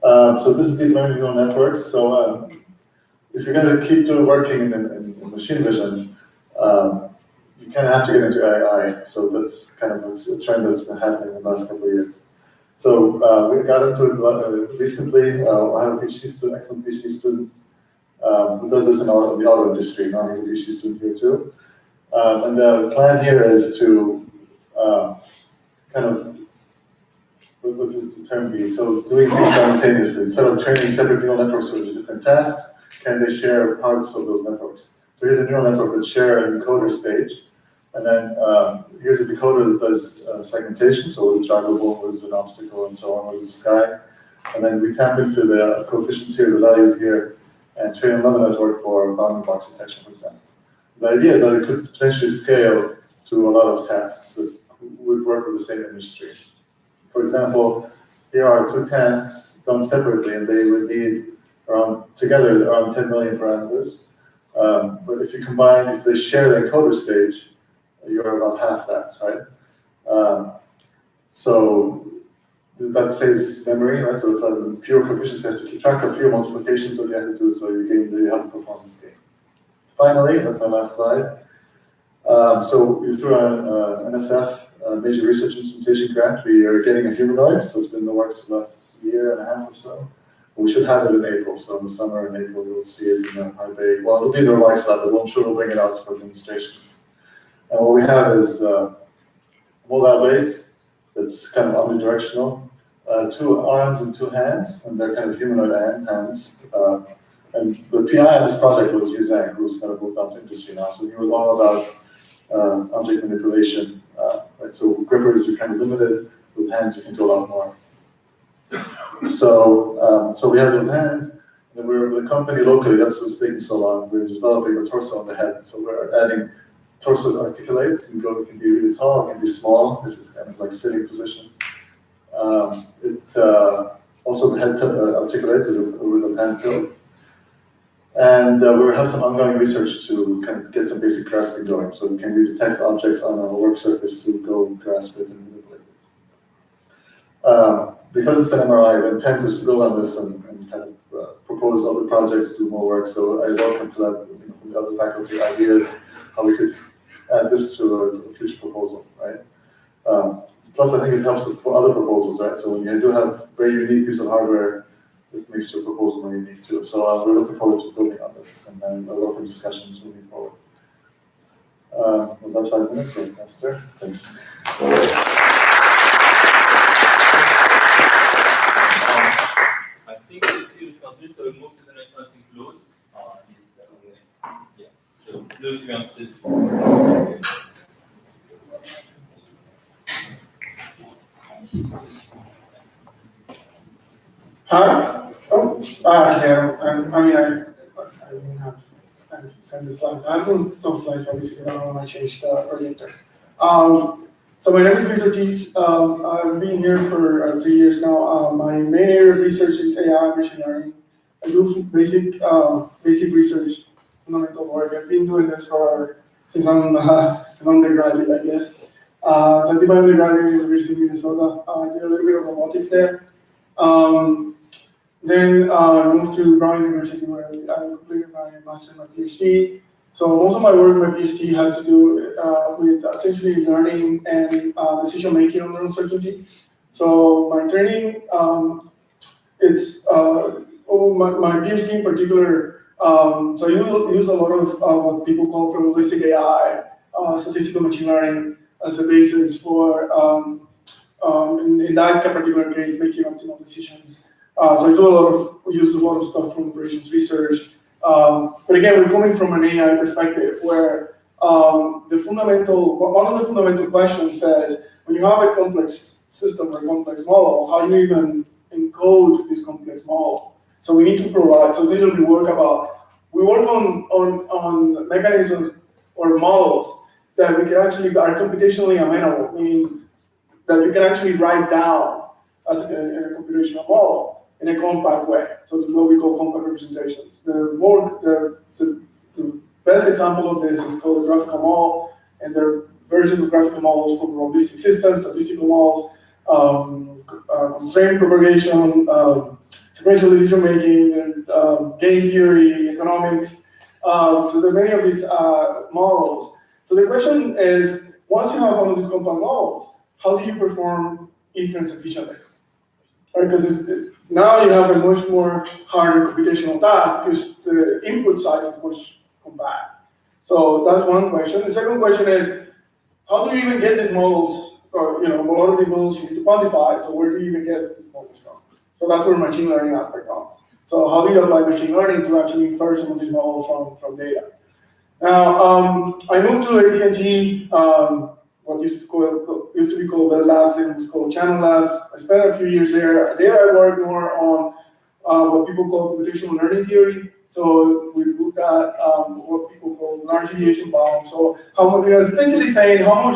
So this is deep learning neural networks. So if you're going to keep working in machine vision, you kind of have to get into AI. So that's kind of a trend that's been happening in the last couple of years. So we got into it recently. I have a PhD student, excellent PhD student, who does this in the auto industry. Now he's a PhD student here too. And the plan here is to kind of, what would the term be? So doing things simultaneously. Instead of training separate neural networks for different tasks, can they share parts of those networks? So here's a neural network that share an encoder stage. And then here's a decoder that does segmentation. So what is drivable, what is an obstacle, and so on, what is the sky. And then we tap into the coefficients here, the values here, and train another network for bounding box detection, for example. The idea is that it could potentially scale to a lot of tasks that would work with the same industry. For example, here are two tasks done separately, and they would need together around 10 million parameters. But if you combine, if they share the encoder stage, you're about half that, right? So that saves memory, right? So it's fewer coefficients you have to keep track of, fewer multiplications that you have to do, so you have a performance gain. Finally, that's my last slide. So we through an NSF major research instrumentation grant, we are getting a humanoid, so it's been in the works for the last year and a half or so. We should have it in April, so in the summer in April you'll see it in the high bay. Well, it'll be the Rice lab, but I'm sure we'll bring it out for demonstrations. And what we have is a mobile base that's kind of omnidirectional, 2 arms and 2 hands, and they're kind of humanoid hands. And the PI on this project was Yu Zhang, who's kind of moved on to industry now. So he was all about object manipulation. Right? So grippers, you're kind of limited. With hands, you can do a lot more. So we have those hands. And we're the company locally, that's what's taking so long. We're developing the torso on the head. So we're adding torso that articulates. It can be really tall, it can be small, if it's kind of like sitting position. Also the head articulates with a pan tilt. And we have some ongoing research to kind of get some basic grasping going. So can we detect objects on a work surface to go grasp it and manipulate it? Because it's an MRI, the intent is to build on this and kind of propose other projects, do more work. So I welcome from the other faculty ideas how we could add this to a future proposal, right? Plus, I think it helps with other proposals, right? So when you do have a very unique piece of hardware, it makes your proposal more unique too. So we're looking forward to building on this, and then I welcome discussions moving forward. Was that 5 minutes or faster? Thanks. I think it's here something, so we move to the next one, close. Yeah. So close, you answer. Hi. Oh, yeah. I didn't have time to send the slides. I have some slides, obviously, but I don't want to change the projector. So my name is Luis Ortiz. I've been here for 3 years now. My main area of research is AI and machine learning. I do basic research, fundamental work. I've been doing this since I'm an undergraduate, I guess. So I did my undergraduate at the University of Minnesota. I did a little bit of robotics there. Then I moved to Brown University where I completed my master and my PhD. So most of my work in my PhD had to do with essentially learning and decision making on uncertainty. So my training, my PhD in particular, so I use a lot of what people call probabilistic AI, statistical machine learning as a basis for, in that particular case, making optimal decisions. So we use a lot of stuff from operations research. But again, we're coming from an AI perspective where one of the fundamental questions says, when you have a complex system or a complex model, how do you even encode this complex model? So we need to provide, so essentially we work on mechanisms or models that we can actually are computationally amenable, meaning that you can actually write down as in a computational model in a compact way. So it's what we call compact representations. The the best example of this is called a graphical model, and there are versions of graphical models for probabilistic systems, statistical models, constraint propagation, sequential decision making, game theory, economics. So there are many of these models. So the question is, once you have one of these compound models, how do you perform inference efficiently? Right, because now you have a much more harder computational task because the input size is much compact. So that's one question. The second question is, how do you even get these models? Or, a lot of these models you need to quantify. So where do you even get these models from? So that's where machine learning aspect comes. So how do you apply machine learning to actually infer some of these models from data? Now, I moved to AT&T, what used to be called Bell Labs, and was called Channel Labs. I spent a few years there. There I worked more on what people call computational learning theory. So we looked at what people call large deviation bounds. So essentially saying how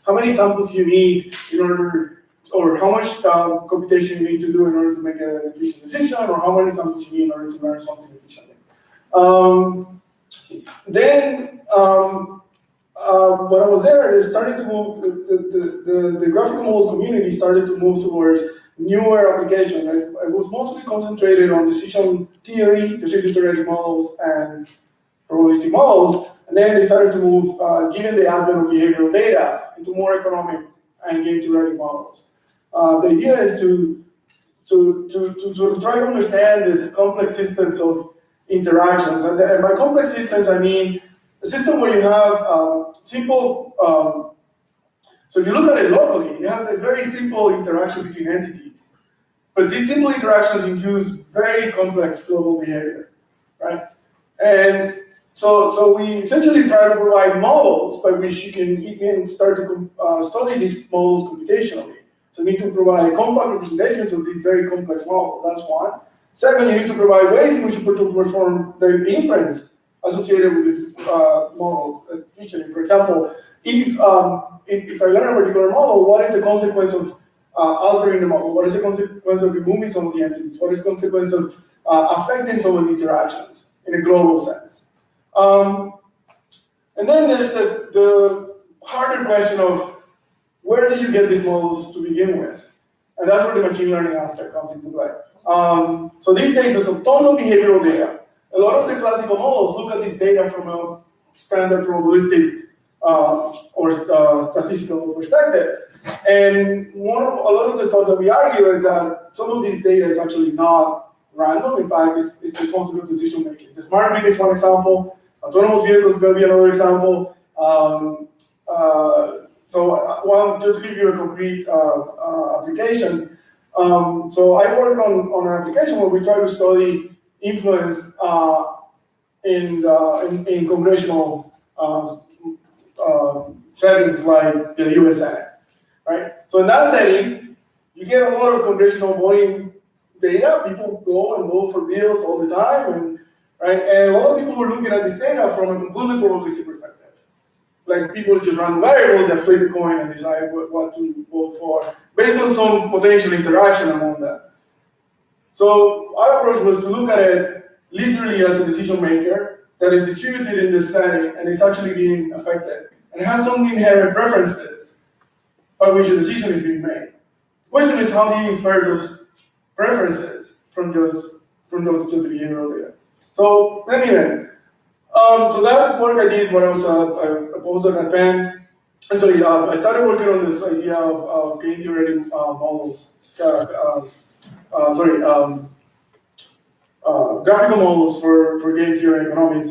many samples you need in order, or how much computation you need to do in order to make an efficient decision, or how many samples you need in order to learn something efficiently. When I was there, they started to move, the graphical model community started to move towards newer applications. It was mostly concentrated on decision theory, decision theoretic models, and probabilistic models. And then they started to move, given the advent of behavioral data, into more economic and game theoretic models. The idea is to sort of try to understand these complex systems of interactions. And by complex systems, I mean a system where you have simple, so if you look at it locally, you have a very simple interaction between entities. But these simple interactions induce very complex global behavior, right? And so we essentially try to provide models by which you can even start to study these models computationally. So you need to provide compact representations of these very complex models, that's one. Second, you need to provide ways in which you perform the inference associated with these models efficiently. For example, if I learn a particular model, what is the consequence of altering the model? What is the consequence of removing some of the entities? What is the consequence of affecting some of the interactions in a global sense? And then there's the harder question of where do you get these models to begin with? And that's where the machine learning aspect comes into play. So these days, there's tons of behavioral data. A lot of the classical models look at this data from a standard probabilistic or statistical perspective. And a lot of the thoughts that we argue is that some of this data is actually not random. In fact, it's the consequence of decision making. The smart grid is one example. Autonomous vehicles is going to be another example. Just to give you a concrete application. So I work on an application where we try to study influence in congressional settings like the US Senate, right? So in that setting, you get a lot of congressional voting data. People go and vote for bills all the time, and a lot of people were looking at this data from a completely probabilistic perspective. Like people just run variables that flip a coin and decide what to vote for based on some potential interaction among them. So our approach was to look at it literally as a decision maker that is distributed in this setting and is actually being affected and has some inherent preferences by which a decision is being made. The question is, how do you infer those preferences from those behavioral data? So anyway, so that work I did when I was a postdoc at Penn. Actually, I started working on this idea of game theoretic models. Graphical models for game theory and economics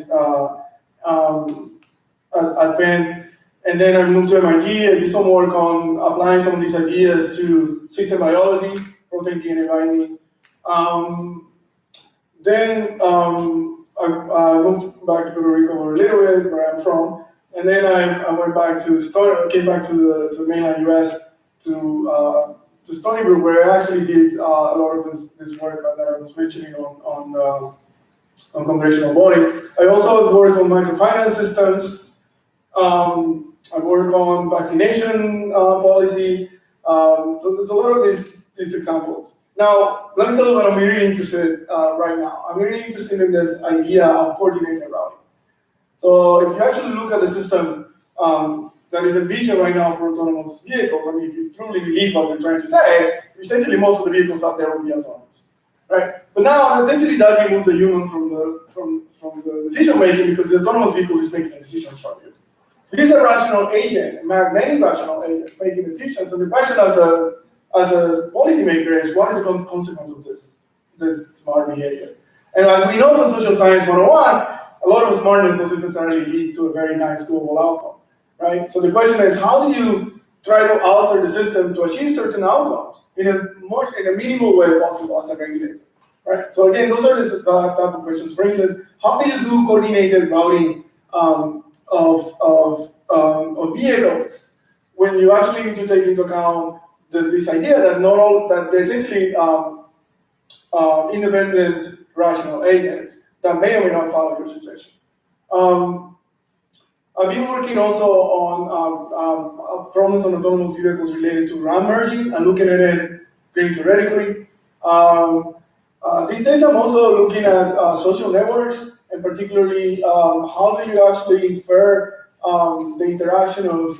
at Penn. And then I moved to MIT and did some work on applying some of these ideas to system biology, protein DNA binding. Then I moved back to Puerto Rico a little bit, where I'm from. And then I went back to came back to the mainland US to Stony Brook, where I actually did a lot of this work that I was mentioning on congressional voting. I also work on microfinance systems. I work on vaccination policy. So there's a lot of these examples. Now, let me tell you what I'm really interested right now. I'm really interested in this idea of coordinated routing. So if you actually look at the system that is envisioned right now for autonomous vehicles, I mean, if you truly believe what they're trying to say, essentially most of the vehicles out there will be autonomous, right? But now essentially that removes the human from the decision making because the autonomous vehicle is making a decision for you. It is a rational agent, many rational agents making decisions. And the question as a policymaker is, what is the consequence of this smart behavior? And as we know from social science 101, a lot of smartness doesn't necessarily lead to a very nice global outcome, right? So the question is, how do you try to alter the system to achieve certain outcomes in a minimal way possible as a regulator, right? So again, those are the type of questions. For instance, how do you do coordinated routing of vehicles when you actually need to take into account this idea that that there's essentially independent rational agents that may or may not follow your suggestion. I've been working also on problems on autonomous vehicles related to RAM merging and looking at it pretty theoretically. These days I'm also looking at social networks, and particularly how do you actually infer the interaction of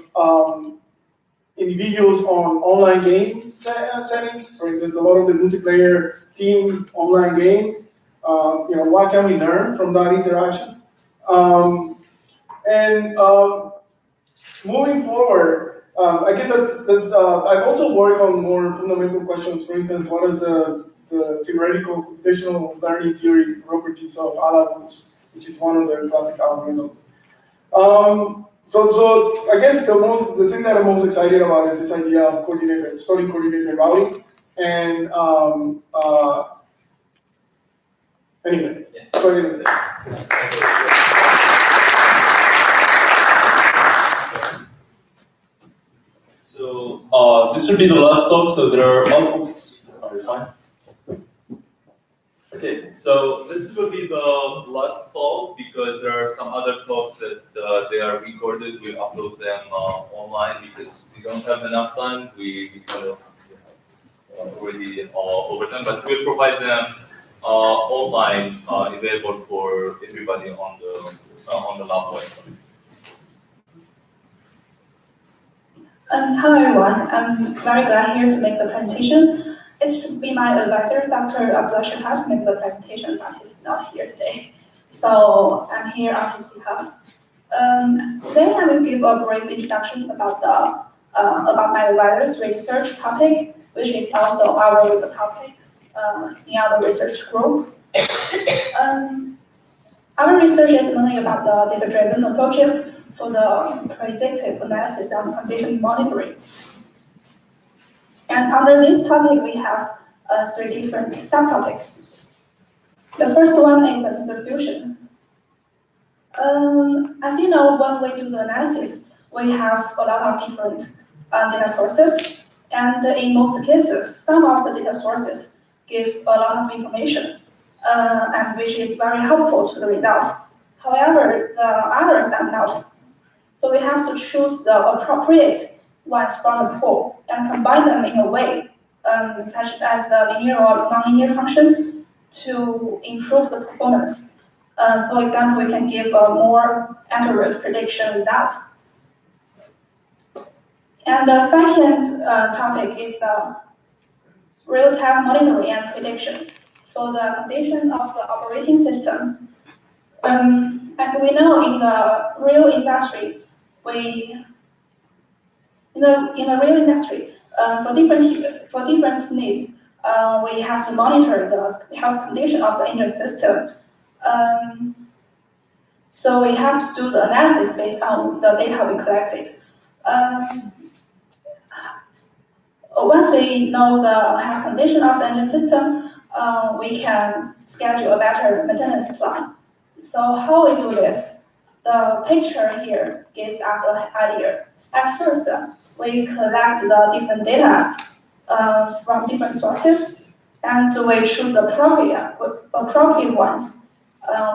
individuals on online game settings. For instance, a lot of the multiplayer team online games. What can we learn from that interaction? Moving forward, I guess that's I've also worked on more fundamental questions. For instance, what is the theoretical computational learning theory properties of ALGOs, which is one of the classic algorithms. So I guess the thing that I'm most excited about is this idea of studying coordinated routing. And anyway, So this would be the last talk. So there are all oops. Are you fine? Okay, so this will be the last talk because there are some other talks that they are recorded. We upload them online because we don't have enough time. We kind of already over them, but we'll provide them online, available for everybody on the lab website. Hello everyone, I'm very glad here to make the presentation. It should be my advisor, Dr. Abdullah Shahab, to make the presentation, but he's not here today. So I'm here on his behalf. Today I will give a brief introduction about my advisor's research topic, which is also our research topic in our research group. Our research is mainly about the data-driven approaches for the predictive analysis and condition monitoring. And under this topic, we have 3 different subtopics. The first one is the sensor fusion. As you know, when we do the analysis, we have a lot of different data sources, and in most cases, some of the data sources gives a lot of information, and which is very helpful to the result. However, the others are not. So we have to choose the appropriate ones from the pool and combine them in a way, such as the linear or nonlinear functions, to improve the performance. For example, we can give a more accurate prediction result. And the second topic is the real-time monitoring and prediction for the condition of the operating system. As we know, in the real industry, for different needs, we have to monitor the health condition of the engine system. So we have to do the analysis based on the data we collected. Once we know the health condition of the engine system, we can schedule a better maintenance plan. So how we do this? The picture here gives us an idea. At first, we collect the different data from different sources, and we choose the appropriate ones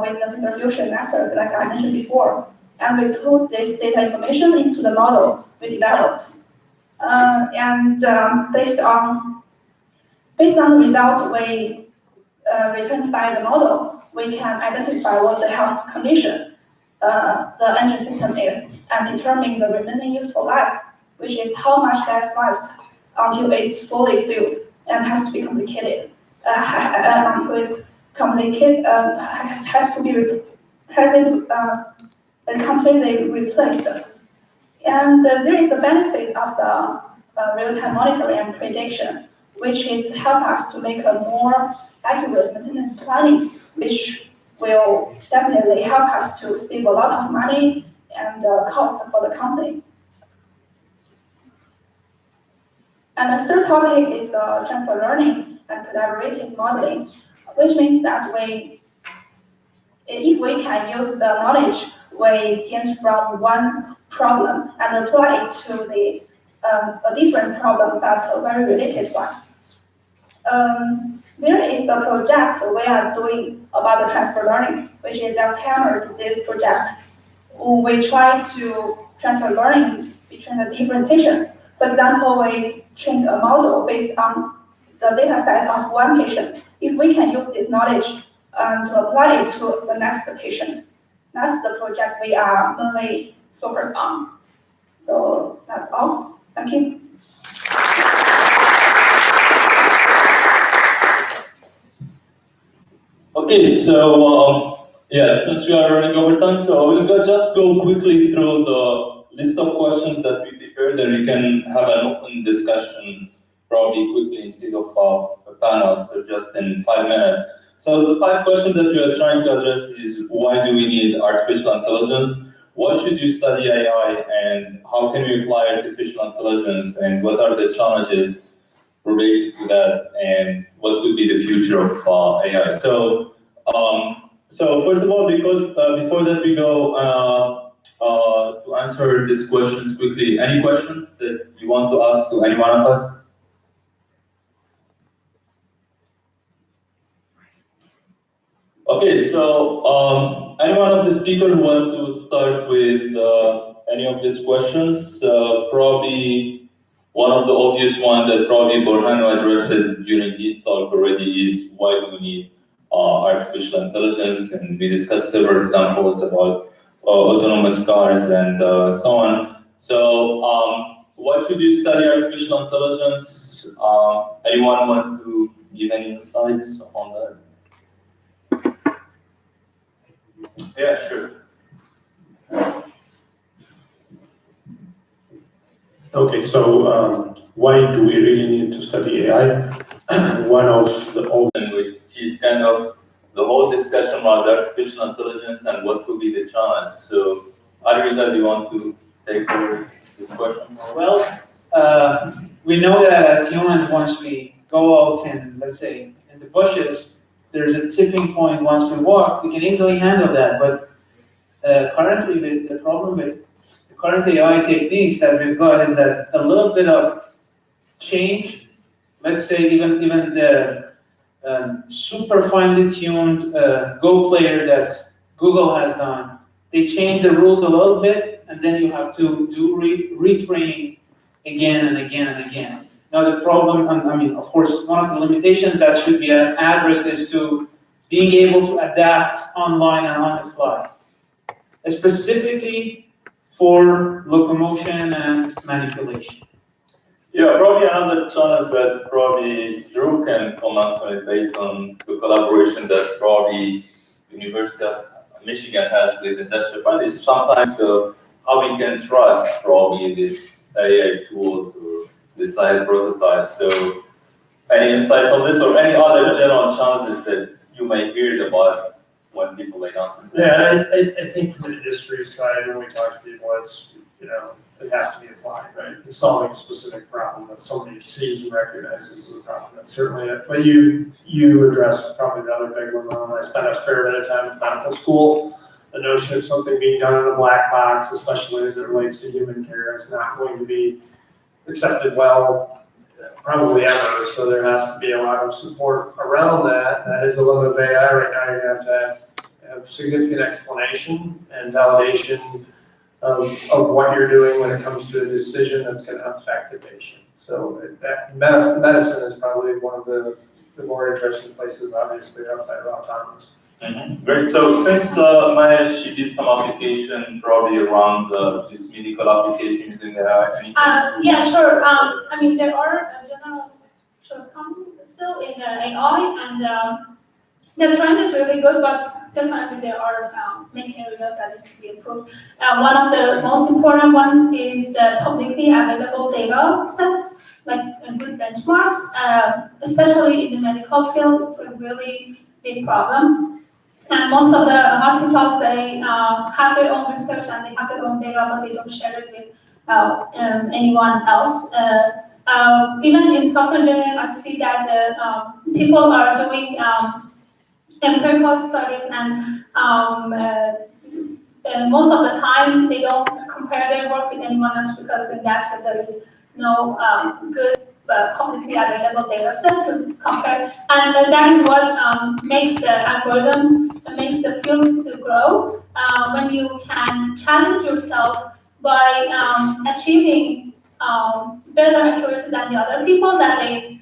with the sensor fusion methods, like I mentioned before. And we put this data information into the model we developed. Based on the result we returned by the model, we can identify what the health condition the engine system is and determine the remaining useful life, which is how much gas left until it's fully filled and has to be complicated. Until it's complicated, has to be completely replaced. And there is a benefit of the real-time monitoring and prediction, which is help us to make a more accurate maintenance planning, which will definitely help us to save a lot of money and cost for the company. And the third topic is the transfer learning and collaborative modeling, which means that if we can use the knowledge we gain from one problem and apply it to a different problem that's a very related ones. There is a project we are doing about the transfer learning, which is the Alzheimer's disease project. We try to transfer learning between the different patients. For example, we trained a model based on the data set of one patient. If we can use this knowledge to apply it to the next patient, that's the project we are mainly focused on. So that's all. Thank you. Okay, so since we are running over time, so we'll just go quickly through the list of questions that we prepared, and we can have an open discussion probably quickly instead of a panel, so just in 5 minutes. So the 5 questions that we are trying to address is, why do we need artificial intelligence? Why should you study AI, and how can we apply artificial intelligence, and what are the challenges related to that, and what would be the future of AI? So first of all, because before that we go to answer these questions quickly, any questions that you want to ask to any one of us? Okay, so any one of the speakers want to start with any of these questions? Probably one of the obvious ones that probably Borhanu addressed during his talk already is, why do we need artificial intelligence? And we discussed several examples about autonomous cars and so on. So why should you study artificial intelligence? Anyone want to give any insights on that? Yeah, sure. Okay, so why do we really need to study AI? One of the which is kind of the whole discussion about artificial intelligence and what could be the challenge. So, Arisa, do you want to take over this question? Well, we know that as humans, once we go out and, let's say, in the bushes, there's a tipping point. Once we walk, we can easily handle that. But currently, the problem with the current AI techniques that we've got is that a little bit of change, let's say even the super finely tuned Go player that Google has done, they change the rules a little bit, and then you have to do retraining again and again and again. Now the problem, I mean, of course, one of the limitations that should be addressed is to being able to adapt online and on the fly, specifically for locomotion and manipulation. Yeah, probably another challenge that probably Drew can comment on it based on the collaboration that probably University of Michigan has with industrial parties is sometimes how we can trust probably these AI tools or this AI prototype. So any insight on this or any other general challenges that you may hear about when people like us? Yeah, I think from the industry side, when we talk to people, it's, it has to be applied, right? It's solving a specific problem that somebody sees and recognizes as a problem. That's certainly it. But you addressed probably the other big one. I spent a fair bit of time in medical school. The notion of something being done in a black box, especially as it relates to human care, is not going to be accepted well, probably ever. So there has to be a lot of support around that. That is the limit of AI right now. You're going to have significant explanation and validation of what you're doing when it comes to a decision that's going to affect a patient. So that medicine is probably one of the more interesting places, obviously, outside of autonomous. Great. So since Maya, she did some application probably around this medical application using AI. Anything? Yeah, sure. I mean, there are general shortcomings still in AI, and the trend is really good, but definitely there are many areas that need to be improved. One of the most important ones is the publicly available data sets, like good benchmarks, especially in the medical field. It's a really big problem. And most of the hospitals, they have their own research and they have their own data, but they don't share it with anyone else. Even in software engineering, I see that the people are doing empirical studies, and most of the time they don't compare their work with anyone else, because in that field there is no good publicly available data set to compare, and that is what makes the algorithm, makes the field to grow. When you can challenge yourself by achieving better accuracy than the other people that they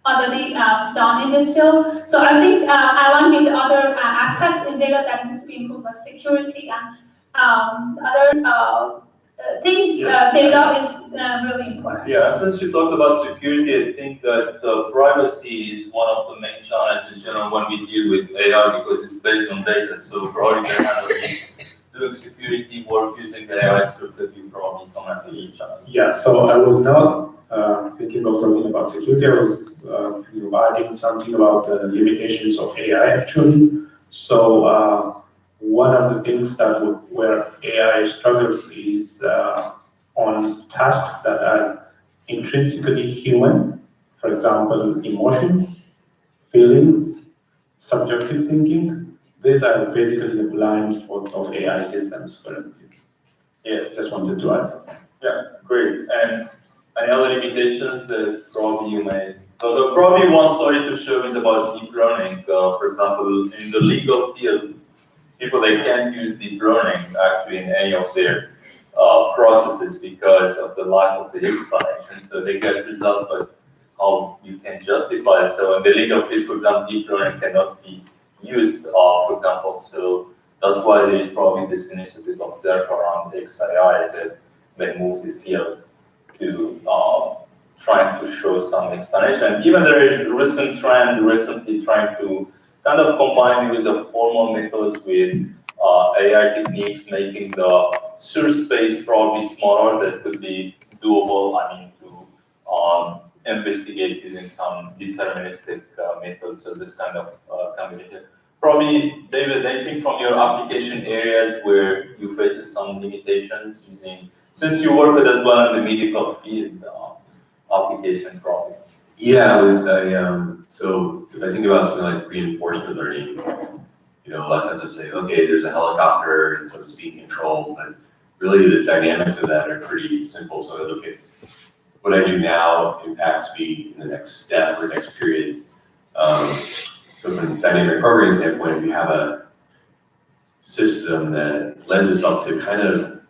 already done in this field. So I think along with other aspects in data that needs to be improved, like security and other things, Yes. data is really important. Yeah, and since you talked about security, I think that privacy is one of the main challenges in general when we deal with AI, because it's based on data. So probably the analysts doing security work using the AI stuff that you probably comment on each challenge. Yeah, so I was not thinking of talking about security. I was adding something about the limitations of AI actually. So one of the things where AI struggles is on tasks that are intrinsically human. For example, emotions, feelings, subjective thinking. These are basically the blind spots of AI systems currently. Yes. Just wanted to add that. Yeah, great. And any other limitations that probably you may? So probably one story to show is about deep learning. For example, in the legal field, people, they can't use deep learning actually in any of their processes because of the lack of the explanation. So they get results, but how you can justify it. So in the legal field, for example, deep learning cannot be used, for example. So that's why there is probably this initiative of DERP around XAI that may move the field to trying to show some explanation. Even there is a recent trend recently trying to kind of combine the use of formal methods with AI techniques, making the search space probably smaller. That could be doable, I mean, to investigate using some deterministic methods of this kind of combination. Probably, David, anything from your application areas where you face some limitations using, since you work with as well in the medical field, application problems? Yeah, so if I think about something like reinforcement learning, a lot of times I say, okay, there's a helicopter and some speed control, but really the dynamics of that are pretty simple. So I look at what I do now impacts me in the next step or next period. So from a dynamic programming standpoint, we have a system that lends itself to kind of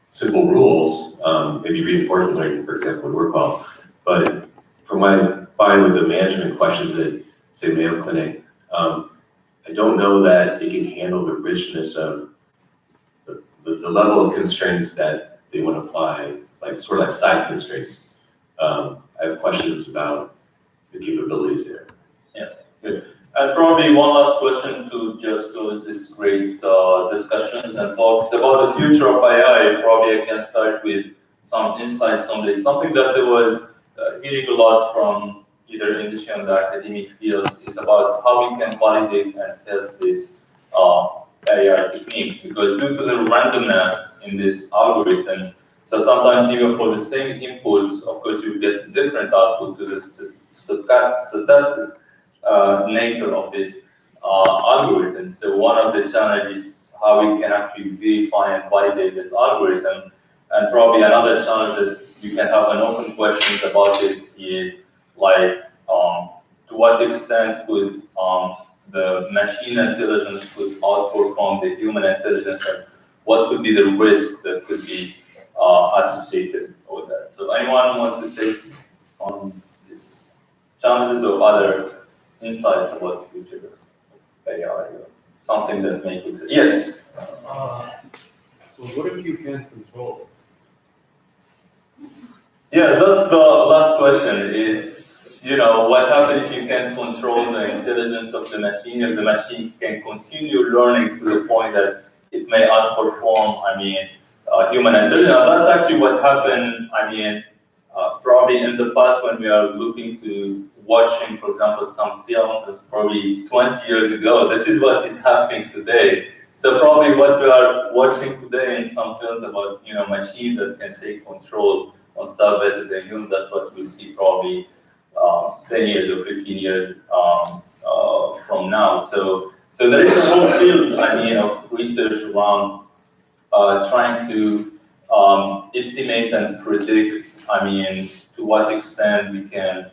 simple rules, maybe reinforcement learning, for example, would work well. But from what I find with the management questions at, say, Mayo Clinic, I don't know that it can handle the richness of the level of constraints that they want to apply, like sort of like side constraints. I have questions about the capabilities there. Yeah, good. And probably one last question to just close this great discussions and talks about the future of AI. Probably I can start with some insights on this. Something that there was hearing a lot from either industry and the academic fields is about how we can validate and test these AI techniques, because due to the randomness in this algorithm, so sometimes even for the same inputs, of course, you get different output to the stochastic nature of this algorithm. So one of the challenges is how we can actually verify and validate this algorithm. And probably another challenge that you can have an open questions about it is like, to what extent could the machine intelligence could outperform the human intelligence, and what could be the risk that could be associated with that? So anyone want to take on these challenges or other insights about the future AI, something that makes it, yes? So what if you can't control it? Yes, that's the last question. It's, what happens if you can't control the intelligence of the machine, if the machine can continue learning to the point that it may outperform, human intelligence. That's actually what happened, probably in the past when we are looking to watching, for example, some films, that's probably 20 years ago. This is what is happening today. So probably what we are watching today in some films about, machines that can take control on stuff better than humans, that's what we'll see probably 10 years or 15 years from now. So there is a whole field, of research around trying to estimate and predict, to what extent we can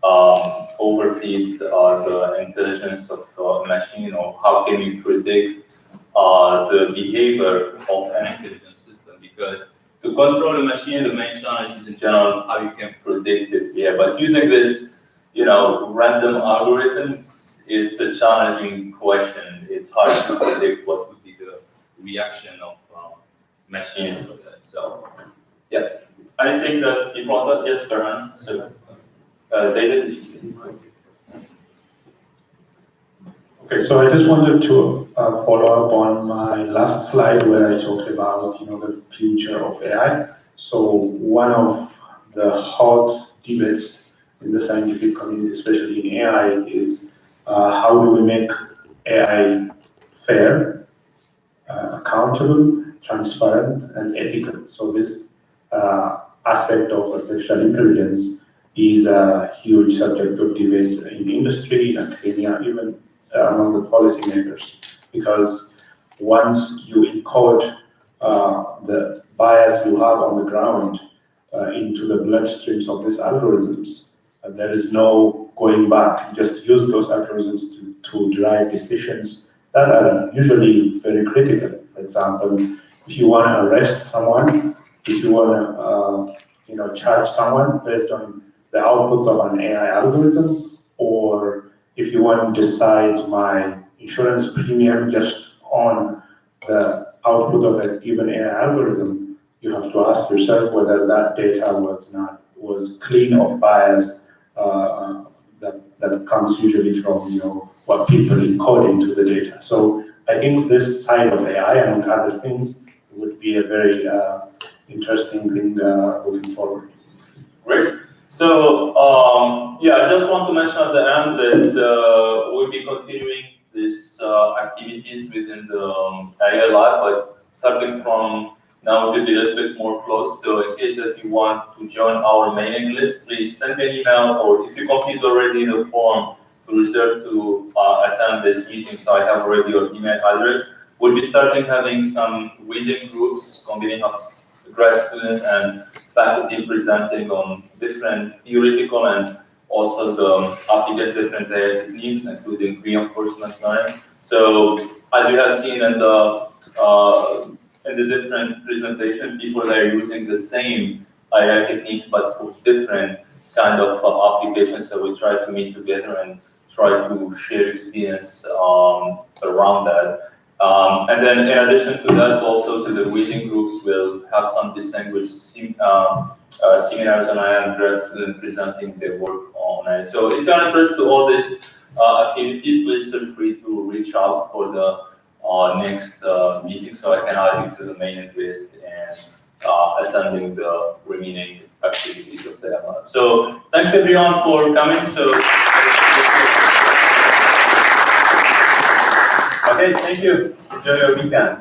overfeed the intelligence of a machine, or how can we predict the behavior of an intelligent system. Because to control a machine, the main challenge is in general how you can predict its behavior. But using this, random algorithms, it's a challenging question. It's hard to predict what would be the reaction of machines to that. So, yeah. Anything that you brought up? Yes, Farhan. So, David? Okay, so I just wanted to follow up on my last slide where I talked about, the future of AI. So one of the hot debates in the scientific community, especially in AI, is how do we make AI fair, accountable, transparent, and ethical. So this aspect of artificial intelligence is a huge subject of debate in industry, in academia, even among the policymakers, because once you encode the bias you have on the ground into the bloodstreams of these algorithms, there is no going back. You just use those algorithms to drive decisions that are usually very critical. For example, if you want to arrest someone, if you want to charge someone based on the outputs of an AI algorithm, or if you want to decide my insurance premium just on the output of a given AI algorithm, you have to ask yourself whether that data was clean of bias that comes usually from what people encode into the data. So I think this side of AI, among other things, would be a very interesting thing looking forward. Great. So, I just want to mention at the end that we'll be continuing these activities within the AI lab, but starting from now we'll be a little bit more close. So in case that you want to join our mailing list, please send me an email, or if you complete already the form to reserve to attend this meeting, so I have already your email address. We'll be starting having some reading groups combining of grad students and faculty presenting on different theoretical and also the applicant different AI techniques, including reinforcement learning. So as you have seen in the different presentation, people that are using the same AI techniques but for different kind of applications. So we try to meet together and try to share experience around that. And then in addition to that, also to the reading groups, we'll have some distinguished seminars on AI and grad students presenting their work on AI. So if you're interested in all this activity, please feel free to reach out for the next meeting so I can add you to the mailing list and attending the remaining activities of the lab. So thanks everyone for coming. So okay, thank you. Enjoy your weekend.